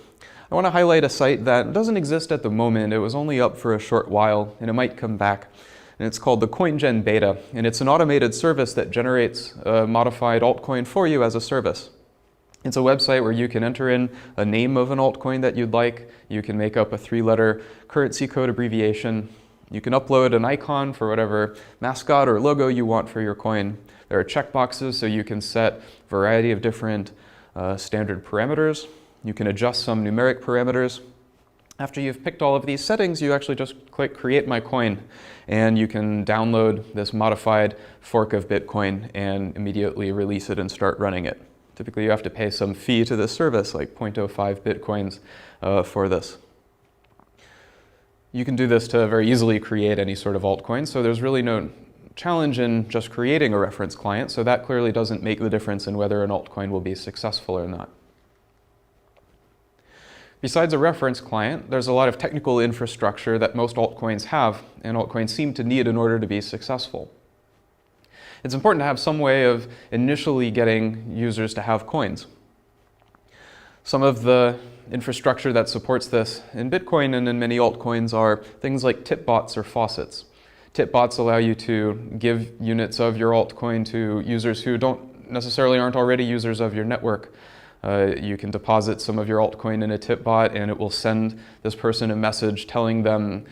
I want to highlight a site that doesn't exist at the moment. It was only up for a short while and it might come back. And it's called the CoinGen Beta, and it's an automated service that generates a modified altcoin for you as a service. It's a website where you can enter in a name of an altcoin that you'd like. You can make up a 3-letter currency code abbreviation. You can upload an icon for whatever mascot or logo you want for your coin. There are checkboxes so you can set a variety of different standard parameters. You can adjust some numeric parameters. After you've picked all of these settings, you actually just click Create My Coin, and you can download this modified fork of Bitcoin and immediately release it and start running it. Typically, you have to pay some fee to this service, like 0.05 Bitcoins for this. You can do this to very easily create any sort of altcoin, so there's really no challenge in just creating a reference client, so that clearly doesn't make the difference in whether an altcoin will be successful or not. Besides a reference client, there's a lot of technical infrastructure that most altcoins have, and altcoins seem to need in order to be successful. It's important to have some way of initially getting users to have coins. Some of the infrastructure that supports this in Bitcoin and in many altcoins are things like tip bots or faucets. Tip bots allow you to give units of your altcoin to users who aren't already users of your network. You can deposit some of your altcoin in a tip bot and it will send this person a message telling them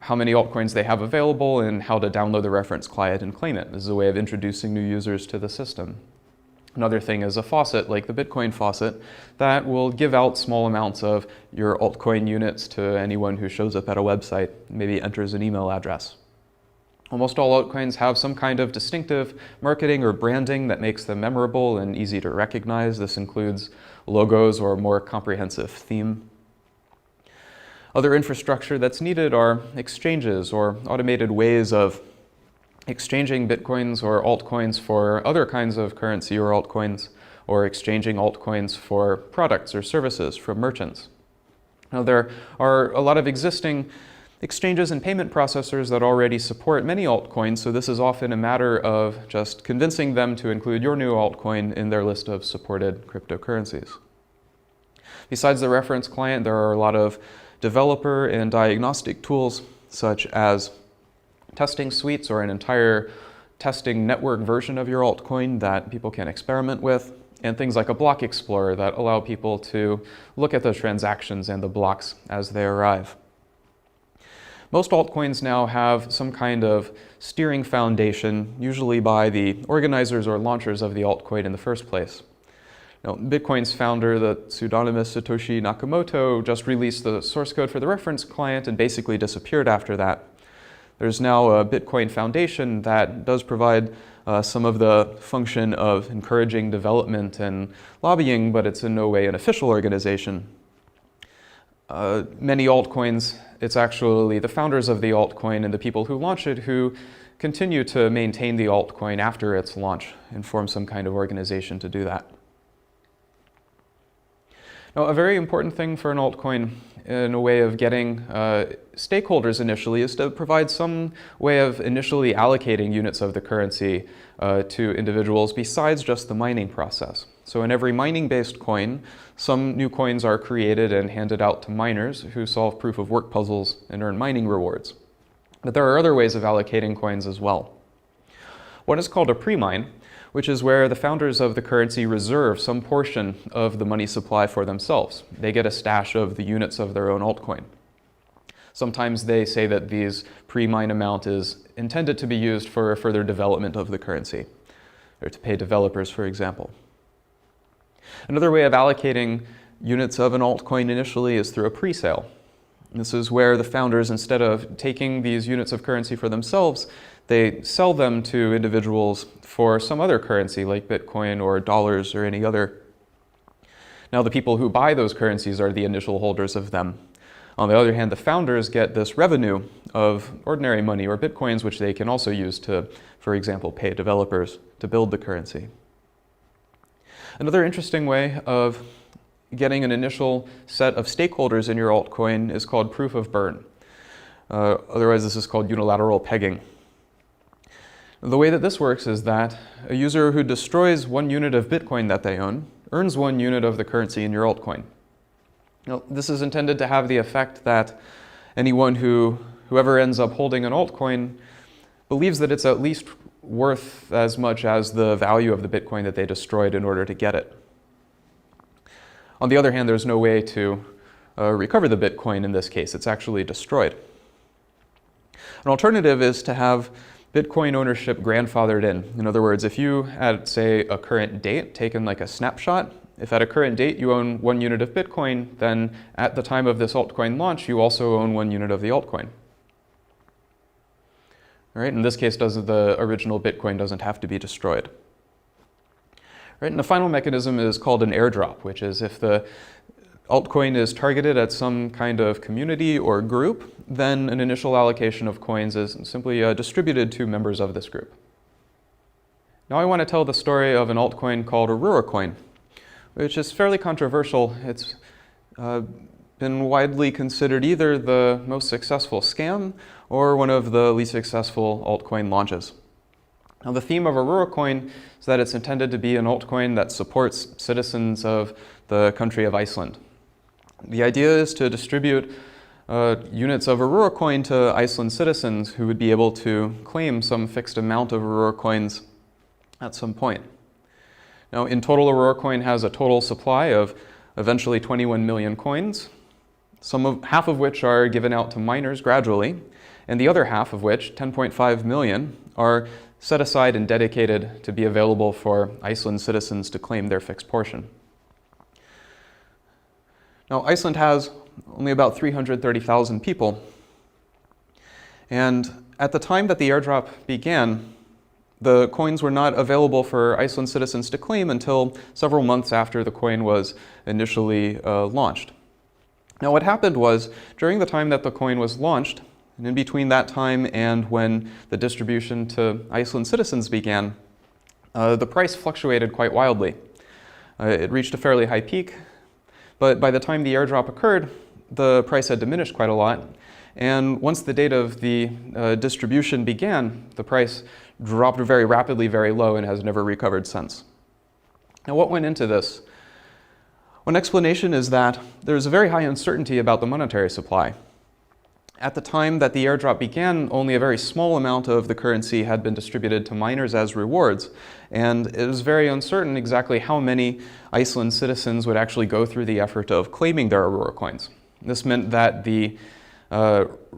how many altcoins they have available and how to download the reference client and claim it. This is a way of introducing new users to the system. Another thing is a faucet, like the Bitcoin faucet, that will give out small amounts of your altcoin units to anyone who shows up at a website, maybe enters an email address. Almost all altcoins have some kind of distinctive marketing or branding that makes them memorable and easy to recognize. This includes logos or a more comprehensive theme. Other infrastructure that's needed are exchanges or automated ways of exchanging Bitcoins or altcoins for other kinds of currency or altcoins, or exchanging altcoins for products or services from merchants. Now, there are a lot of existing exchanges and payment processors that already support many altcoins, so this is often a matter of just convincing them to include your new altcoin in their list of supported cryptocurrencies. Besides the reference client, there are a lot of developer and diagnostic tools, such as testing suites or an entire testing network version of your altcoin that people can experiment with, and things like a block explorer that allow people to look at the transactions and the blocks as they arrive. Most altcoins now have some kind of steering foundation, usually by the organizers or launchers of the altcoin in the first place. Now, Bitcoin's founder, the pseudonymous Satoshi Nakamoto, just released the source code for the reference client and basically disappeared after that. There's now a Bitcoin Foundation that does provide some of the function of encouraging development and lobbying, but it's in no way an official organization. Many altcoins, it's actually the founders of the altcoin and the people who launch it who continue to maintain the altcoin after its launch and form some kind of organization to do that. Now, a very important thing for an altcoin in a way of getting stakeholders initially is to provide some way of initially allocating units of the currency to individuals besides just the mining process. So in every mining-based coin, some new coins are created and handed out to miners who solve proof of work puzzles and earn mining rewards. But there are other ways of allocating coins as well. One is called a pre-mine, which is where the founders of the currency reserve some portion of the money supply for themselves. They get a stash of the units of their own altcoin. Sometimes they say that these pre-mine amount is intended to be used for further development of the currency, or to pay developers, for example. Another way of allocating units of an altcoin initially is through a pre-sale. This is where the founders, instead of taking these units of currency for themselves, they sell them to individuals for some other currency like Bitcoin or dollars or any other. Now, the people who buy those currencies are the initial holders of them. On the other hand, the founders get this revenue of ordinary money or Bitcoins, which they can also use to, for example, pay developers to build the currency. Another interesting way of getting an initial set of stakeholders in your altcoin is called proof of burn. Otherwise, this is called unilateral pegging. The way that this works is that a user who destroys 1 unit of Bitcoin that they own earns 1 unit of the currency in your altcoin. Now, this is intended to have the effect that whoever ends up holding an altcoin believes that it's at least worth as much as the value of the Bitcoin that they destroyed in order to get it. On the other hand, there's no way to recover the Bitcoin in this case. It's actually destroyed. An alternative is to have Bitcoin ownership grandfathered in. In other words, if you at, say, a current date, taken like a snapshot, if at a current date you own 1 unit of Bitcoin, then at the time of this altcoin launch, you also own 1 unit of the altcoin. All right, in this case, the original Bitcoin doesn't have to be destroyed. Right, and the final mechanism is called an airdrop, which is if the altcoin is targeted at some kind of community or group, then an initial allocation of coins is simply distributed to members of this group. Now I want to tell the story of an altcoin called Aurora Coin, which is fairly controversial. It's been widely considered either the most successful scam or one of the least successful altcoin launches. Now, the theme of Aurora Coin is that it's intended to be an altcoin that supports citizens of the country of Iceland. The idea is to distribute units of Aurora Coin to Iceland citizens who would be able to claim some fixed amount of Aurora Coins at some point. Now, in total, Aurora Coin has a total supply of eventually 21 million coins, half of which are given out to miners gradually, and the other half of which, 10.5 million, are set aside and dedicated to be available for Iceland citizens to claim their fixed portion. Now, Iceland has only about 330,000 people, and at the time that the airdrop began, the coins were not available for Iceland citizens to claim until several months after the coin was initially launched. Now, what happened was, during the time that the coin was launched, and in between that time and when the distribution to Iceland citizens began, the price fluctuated quite wildly. It reached a fairly high peak, but by the time the airdrop occurred, the price had diminished quite a lot. And once the date of the distribution began, the price dropped very rapidly, very low, and has never recovered since. Now, what went into this? One explanation is that there's a very high uncertainty about the monetary supply. At the time that the airdrop began, only a very small amount of the currency had been distributed to miners as rewards, and it was very uncertain exactly how many Iceland citizens would actually go through the effort of claiming their Aurora coins. This meant that the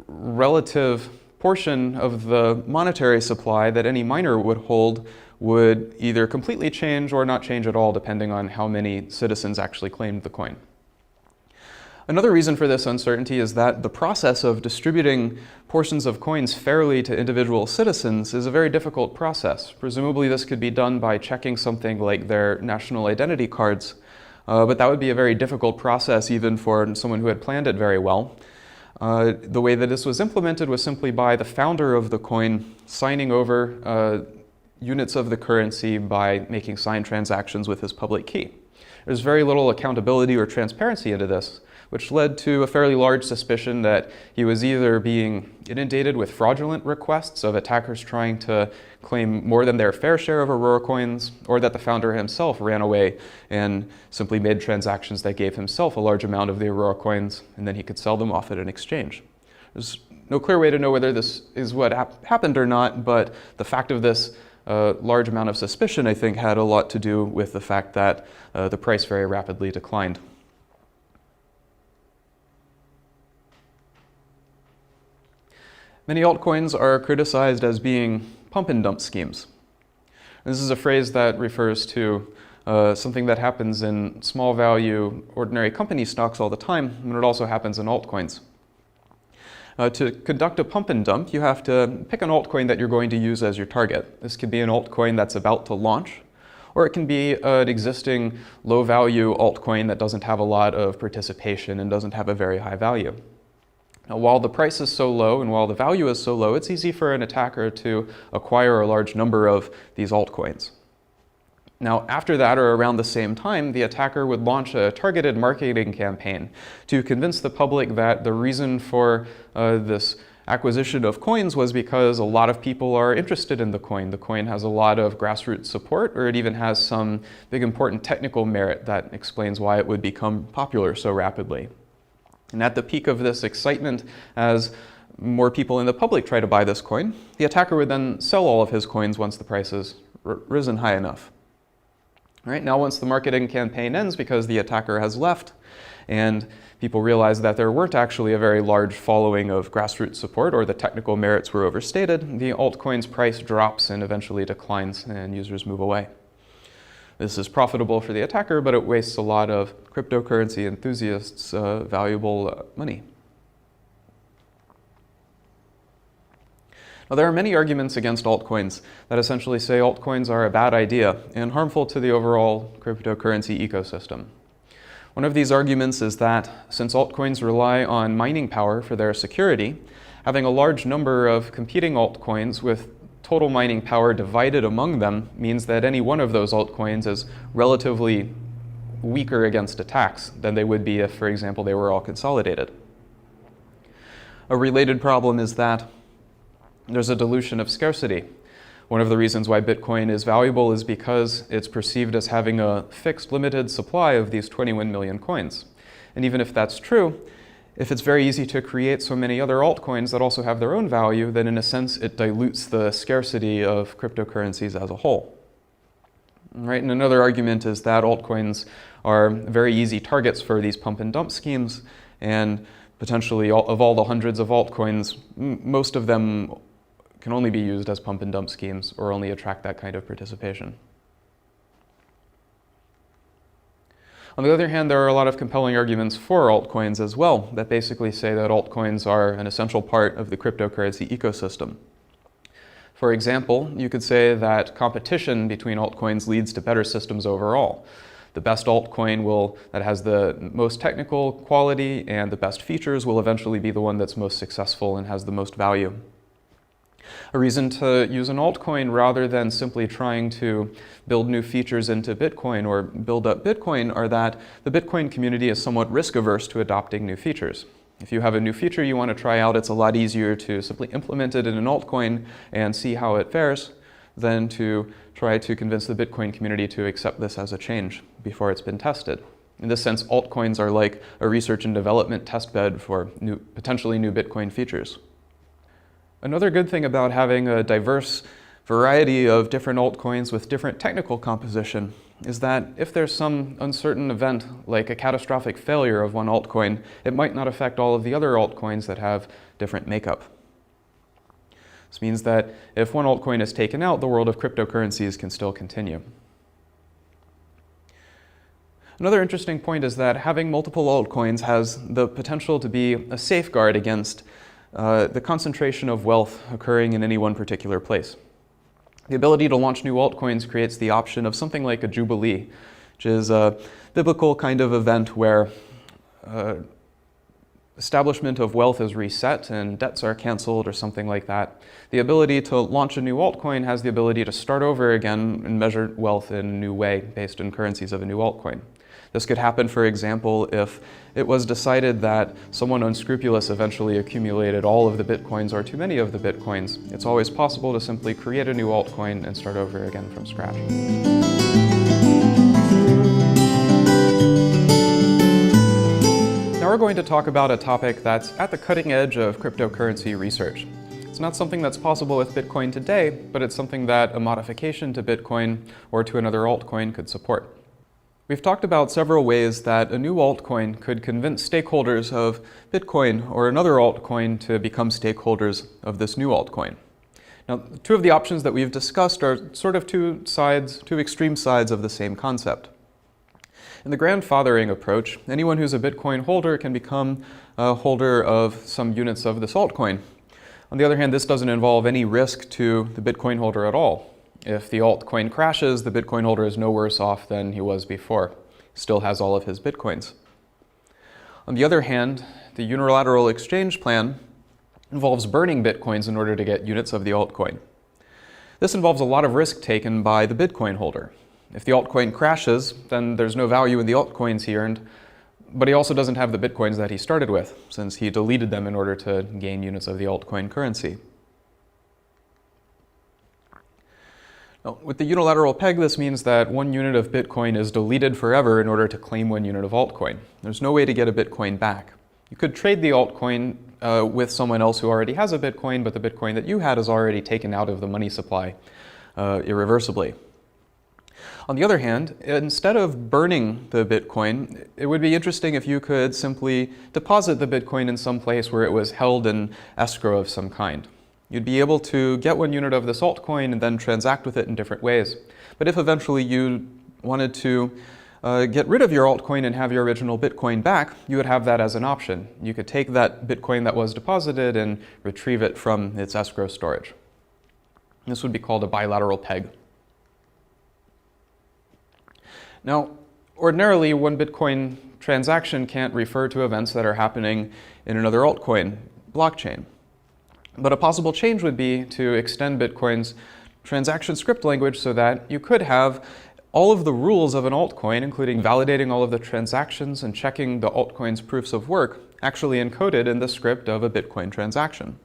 relative portion of the monetary supply that any miner would hold would either completely change or not change at all, depending on how many citizens actually claimed the coin. Another reason for this uncertainty is that the process of distributing portions of coins fairly to individual citizens is a very difficult process. Presumably this could be done by checking something like their national identity cards, but that would be a very difficult process even for someone who had planned it very well. The way that this was implemented was simply by the founder of the coin signing over units of the currency by making signed transactions with his public key. There's very little accountability or transparency into this, which led to a fairly large suspicion that he was either being inundated with fraudulent requests of attackers trying to claim more than their fair share of Aurora coins, or that the founder himself ran away and simply made transactions that gave himself a large amount of the Aurora coins, and then he could sell them off at an exchange. There's no clear way to know whether this is what happened or not, but the fact of this large amount of suspicion, I think, had a lot to do with the fact that the price very rapidly declined. Many altcoins are criticized as being pump and dump schemes. This is a phrase that refers to something that happens in small value ordinary company stocks all the time, and it also happens in altcoins. To conduct a pump and dump, you have to pick an altcoin that you're going to use as your target. This could be an altcoin that's about to launch, or it can be an existing low value altcoin that doesn't have a lot of participation and doesn't have a very high value. Now, while the price is so low and while the value is so low, it's easy for an attacker to acquire a large number of these altcoins. Now, after that, or around the same time, the attacker would launch a targeted marketing campaign to convince the public that the reason for this acquisition of coins was because a lot of people are interested in the coin. The coin has a lot of grassroots support, or it even has some big important technical merit that explains why it would become popular so rapidly. And at the peak of this excitement, as more people in the public try to buy this coin, the attacker would then sell all of his coins once the price has risen high enough. All right, now once the marketing campaign ends because the attacker has left and people realize that there weren't actually a very large following of grassroots support, or the technical merits were overstated, the altcoin's price drops and eventually declines and users move away. This is profitable for the attacker, but it wastes a lot of cryptocurrency enthusiasts' valuable money. Now, there are many arguments against altcoins that essentially say altcoins are a bad idea and harmful to the overall cryptocurrency ecosystem. One of these arguments is that since altcoins rely on mining power for their security, having a large number of competing altcoins with total mining power divided among them means that any one of those altcoins is relatively weaker against attacks than they would be if, for example, they were all consolidated. A related problem is that there's a dilution of scarcity. One of the reasons why Bitcoin is valuable is because it's perceived as having a fixed, limited supply of these 21 million coins. And even if that's true, if it's very easy to create so many other altcoins that also have their own value, then in a sense it dilutes the scarcity of cryptocurrencies as a whole. Right? And another argument is that altcoins are very easy targets for these pump and dump schemes, and potentially of all the hundreds of altcoins, most of them can only be used as pump and dump schemes or only attract that kind of participation. On the other hand, there are a lot of compelling arguments for altcoins as well that basically say that altcoins are an essential part of the cryptocurrency ecosystem. For example, you could say that competition between altcoins leads to better systems overall. The best altcoin that has the most technical quality and the best features will eventually be the one that's most successful and has the most value. A reason to use an altcoin rather than simply trying to build new features into Bitcoin or build up Bitcoin are that the Bitcoin community is somewhat risk averse to adopting new features. If you have a new feature you want to try out, it's a lot easier to simply implement it in an altcoin and see how it fares than to try to convince the Bitcoin community to accept this as a change before it's been tested. In this sense, altcoins are like a research and development testbed for potentially new Bitcoin features. Another good thing about having a diverse variety of different altcoins with different technical composition is that if there's some uncertain event, like a catastrophic failure of one altcoin, it might not affect all of the other altcoins that have different makeup. This means that if one altcoin is taken out, the world of cryptocurrencies can still continue. Another interesting point is that having multiple altcoins has the potential to be a safeguard against the concentration of wealth occurring in any one particular place. The ability to launch new altcoins creates the option of something like a jubilee, which is a biblical kind of event where establishment of wealth is reset and debts are canceled or something like that. The ability to launch a new altcoin has the ability to start over again and measure wealth in a new way based on currencies of a new altcoin. This could happen, for example, if it was decided that someone unscrupulous eventually accumulated all of the bitcoins or too many of the bitcoins. It's always possible to simply create a new altcoin and start over again from scratch. Now we're going to talk about a topic that's at the cutting edge of cryptocurrency research. It's not something that's possible with Bitcoin today, but it's something that a modification to Bitcoin or to another altcoin could support. We've talked about several ways that a new altcoin could convince stakeholders of Bitcoin or another altcoin to become stakeholders of this new altcoin. Now, two of the options that we've discussed are sort of two extreme sides of the same concept. In the grandfathering approach, anyone who's a Bitcoin holder can become a holder of some units of this altcoin. On the other hand, this doesn't involve any risk to the Bitcoin holder at all. If the altcoin crashes, the Bitcoin holder is no worse off than he was before. Still has all of his Bitcoins. On the other hand, the unilateral exchange plan involves burning Bitcoins in order to get units of the altcoin. This involves a lot of risk taken by the Bitcoin holder. If the altcoin crashes, then there's no value in the altcoins he earned, but he also doesn't have the Bitcoins that he started with, since he deleted them in order to gain units of the altcoin currency. Now, with the unilateral peg, this means that 1 unit of Bitcoin is deleted forever in order to claim 1 unit of altcoin. There's no way to get a Bitcoin back. You could trade the altcoin with someone else who already has a Bitcoin, but the Bitcoin that you had is already taken out of the money supply irreversibly. On the other hand, instead of burning the Bitcoin, it would be interesting if you could simply deposit the Bitcoin in some place where it was held in escrow of some kind. You'd be able to get 1 unit of this altcoin and then transact with it in different ways. But if eventually you wanted to get rid of your altcoin and have your original Bitcoin back, you would have that as an option. You could take that Bitcoin that was deposited and retrieve it from its escrow storage. This would be called a bilateral peg. Now, ordinarily, 1 Bitcoin transaction can't refer to events that are happening in another altcoin blockchain. But a possible change would be to extend Bitcoin's transaction script language so that you could have all of the rules of an altcoin, including validating all of the transactions and checking the altcoin's proofs of work, actually encoded in the script of a Bitcoin transaction.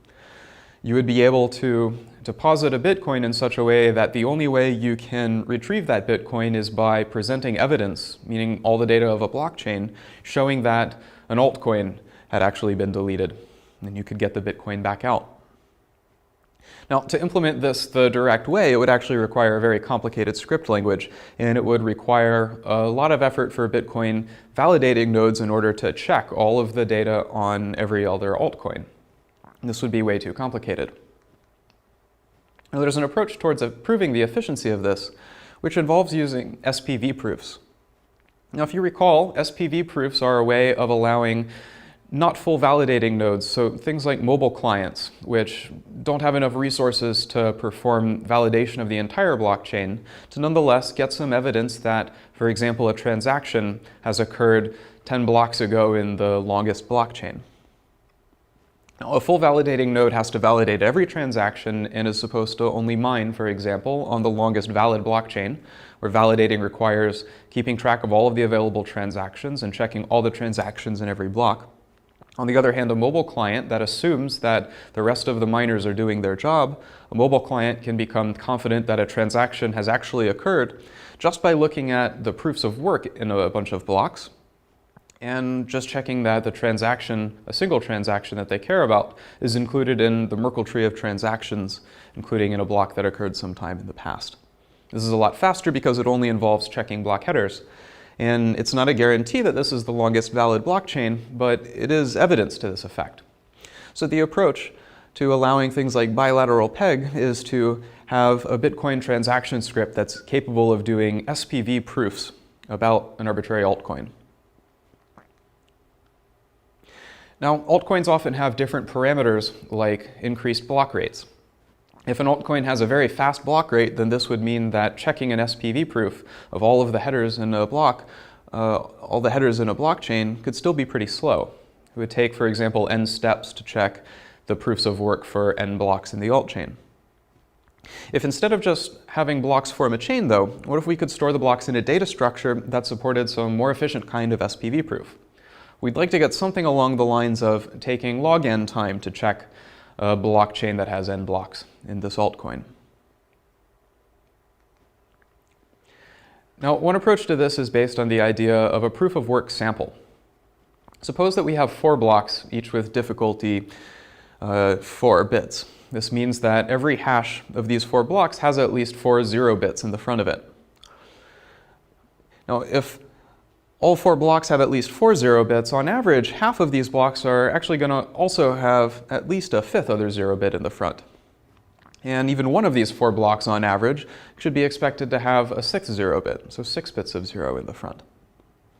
you would be able to deposit a Bitcoin in such a way that the only way you can retrieve that Bitcoin is by presenting evidence, meaning all the data of a blockchain, showing that an altcoin had actually been deleted, and you could get the Bitcoin back out. Now, to implement this the direct way, it would actually require a very complicated script language, and it would require a lot of effort for Bitcoin validating nodes in order to check all of the data on every other altcoin. This would be way too complicated. Now, there's an approach towards improving the efficiency of this, which involves using SPV proofs. Now, if you recall, SPV proofs are a way of allowing not full validating nodes, so things like mobile clients, which don't have enough resources to perform validation of the entire blockchain, to nonetheless get some evidence that, for example, a transaction has occurred 10 blocks ago in the longest blockchain. Now, a full validating node has to validate every transaction and is supposed to only mine, for example, on the longest valid blockchain, where validating requires keeping track of all of the available transactions and checking all the transactions in every block. On the other hand, a mobile client that assumes that the rest of the miners are doing their job, a mobile client can become confident that a transaction has actually occurred just by looking at the proofs of work in a bunch of blocks and just checking that the transaction, a single transaction that they care about, is included in the Merkle tree of transactions, including in a block that occurred sometime in the past. This is a lot faster because it only involves checking block headers. And it's not a guarantee that this is the longest valid blockchain, but it is evidence to this effect. So the approach to allowing things like bilateral peg is to have a Bitcoin transaction script that's capable of doing SPV proofs about an arbitrary altcoin. Now, altcoins often have different parameters like increased block rates. If an altcoin has a very fast block rate, then this would mean that checking an SPV proof of all of the headers in a block, all the headers in a blockchain could still be pretty slow. It would take, for example, n steps to check the proofs of work for n blocks in the altchain. If instead of just having blocks form a chain, though, what if we could store the blocks in a data structure that supported some more efficient kind of SPV proof? We'd like to get something along the lines of taking log n time to check a blockchain that has n blocks in this altcoin. Now, one approach to this is based on the idea of a proof of work sample. Suppose that we have 4 blocks, each with difficulty 4 bits. This means that every hash of these 4 blocks has at least 4 0 bits in the front of it. Now, if all 4 blocks have at least 4 0 bits, on average, half of these blocks are actually going to also have at least a 5th other 0 bit in the front. And even one of these 4 blocks, on average, should be expected to have a 6th 0 bit, so 6 bits of 0 in the front.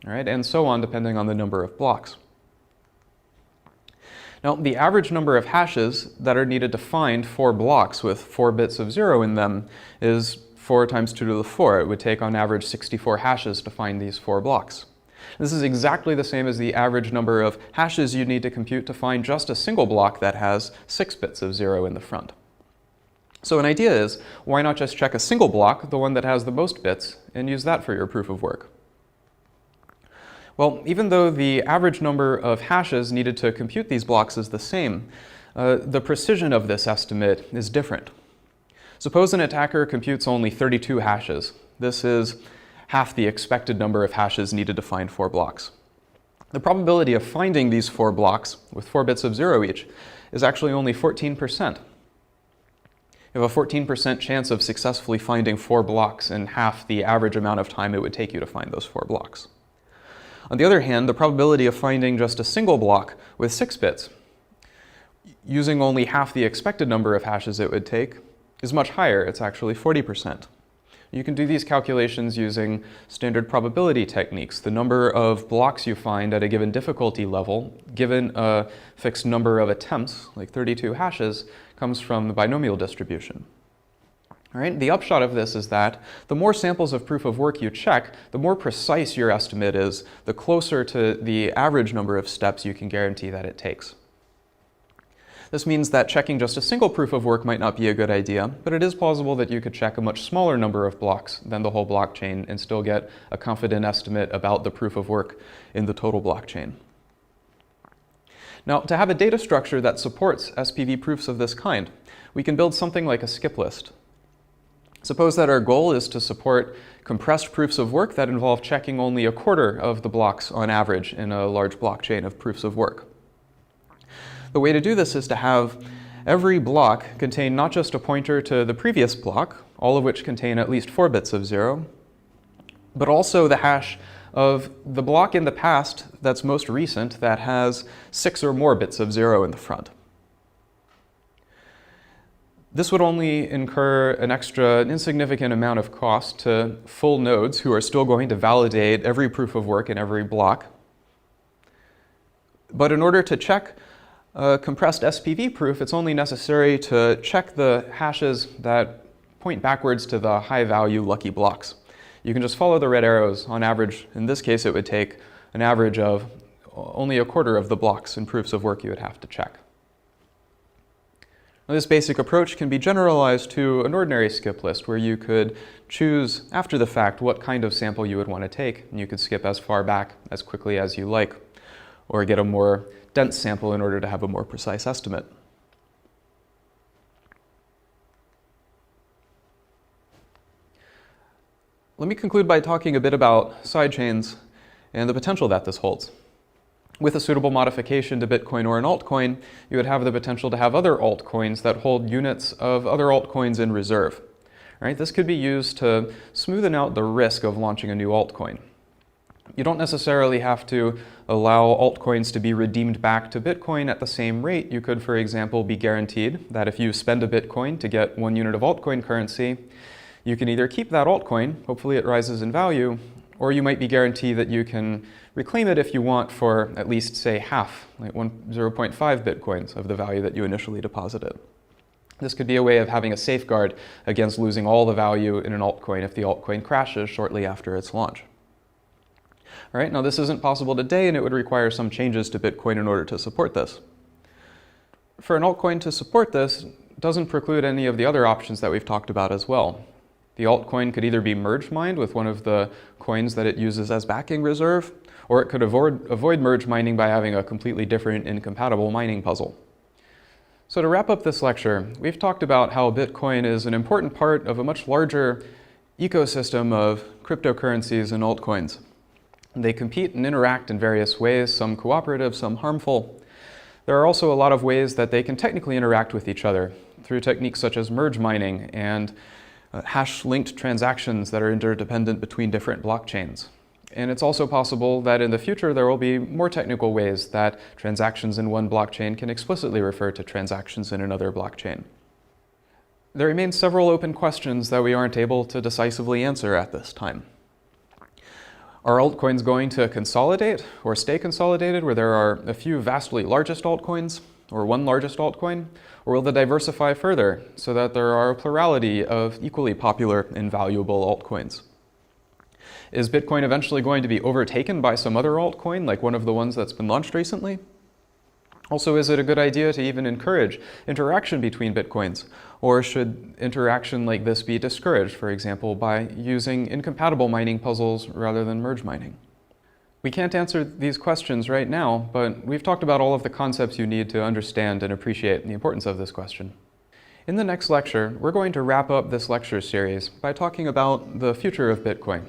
All right, and so on, depending on the number of blocks. Now, the average number of hashes that are needed to find 4 blocks with 4 bits of 0 in them is 4 times 2 to the 4. It would take, on average, 64 hashes to find these 4 blocks. This is exactly the same as the average number of hashes you need to compute to find just a single block that has 6 bits of 0 in the front. So an idea is, why not just check a single block, the one that has the most bits, and use that for your proof of work? Well, even though the average number of hashes needed to compute these blocks is the same, the precision of this estimate is different. Suppose an attacker computes only 32 hashes. This is half the expected number of hashes needed to find 4 blocks. The probability of finding these 4 blocks with 4 bits of 0 each is actually only 14%. You have a 14% chance of successfully finding 4 blocks in half the average amount of time it would take you to find those 4 blocks. On the other hand, the probability of finding just a single block with 6 bits, using only half the expected number of hashes it would take, is much higher. It's actually 40%. You can do these calculations using standard probability techniques. The number of blocks you find at a given difficulty level, given a fixed number of attempts, like 32 hashes, comes from the binomial distribution. All right? The upshot of this is that the more samples of proof of work you check, the more precise your estimate is, the closer to the average number of steps you can guarantee that it takes. This means that checking just a single proof of work might not be a good idea, but it is plausible that you could check a much smaller number of blocks than the whole blockchain and still get a confident estimate about the proof of work in the total blockchain. Now, to have a data structure that supports SPV proofs of this kind, we can build something like a skip list. Suppose that our goal is to support compressed proofs of work that involve checking only a quarter of the blocks on average in a large blockchain of proofs of work. The way to do this is to have every block contain not just a pointer to the previous block, all of which contain at least 4 bits of 0, but also the hash of the block in the past that's most recent that has 6 or more bits of 0 in the front. This would only incur an insignificant amount of cost to full nodes who are still going to validate every proof of work in every block. But in order to check a compressed SPV proof, it's only necessary to check the hashes that point backwards to the high-value lucky blocks. You can just follow the red arrows. On average, in this case, it would take an average of only a quarter of the blocks in proofs of work you would have to check. Now, this basic approach can be generalized to an ordinary skip list where you could choose after the fact what kind of sample you would want to take, and you could skip as far back as quickly as you like, or get a more dense sample in order to have a more precise estimate. Let me conclude by talking a bit about sidechains and the potential that this holds. With a suitable modification to Bitcoin or an altcoin, you would have the potential to have other altcoins that hold units of other altcoins in reserve. Right? This could be used to smoothen out the risk of launching a new altcoin. You don't necessarily have to allow altcoins to be redeemed back to Bitcoin at the same rate. You could, for example, be guaranteed that if you spend a Bitcoin to get 1 unit of altcoin currency, you can either keep that altcoin, hopefully it rises in value, or you might be guaranteed that you can reclaim it if you want for at least, say, half, like 0.5 Bitcoins of the value that you initially deposited. This could be a way of having a safeguard against losing all the value in an altcoin if the altcoin crashes shortly after its launch. All right, now this isn't possible today, and it would require some changes to Bitcoin in order to support this. For an altcoin to support this, doesn't preclude any of the other options that we've talked about as well. The altcoin could either be merge mined with one of the coins that it uses as backing reserve, or it could avoid merge mining by having a completely different incompatible mining puzzle. So to wrap up this lecture, we've talked about how Bitcoin is an important part of a much larger ecosystem of cryptocurrencies and altcoins. They compete and interact in various ways, some cooperative, some harmful. There are also a lot of ways that they can technically interact with each other through techniques such as merge mining and hash-linked transactions that are interdependent between different blockchains. And it's also possible that in the future there will be more technical ways that transactions in one blockchain can explicitly refer to transactions in another blockchain. There remain several open questions that we aren't able to decisively answer at this time. Are altcoins going to consolidate or stay consolidated where there are a few vastly largest altcoins or one largest altcoin? Or will they diversify further so that there are a plurality of equally popular and valuable altcoins? Is Bitcoin eventually going to be overtaken by some other altcoin, like one of the ones that's been launched recently? Also, is it a good idea to even encourage interaction between Bitcoins? Or should interaction like this be discouraged, for example, by using incompatible mining puzzles rather than merge mining? We can't answer these questions right now, but we've talked about all of the concepts you need to understand and appreciate the importance of this question. In the next lecture, we're going to wrap up this lecture series by talking about the future of Bitcoin.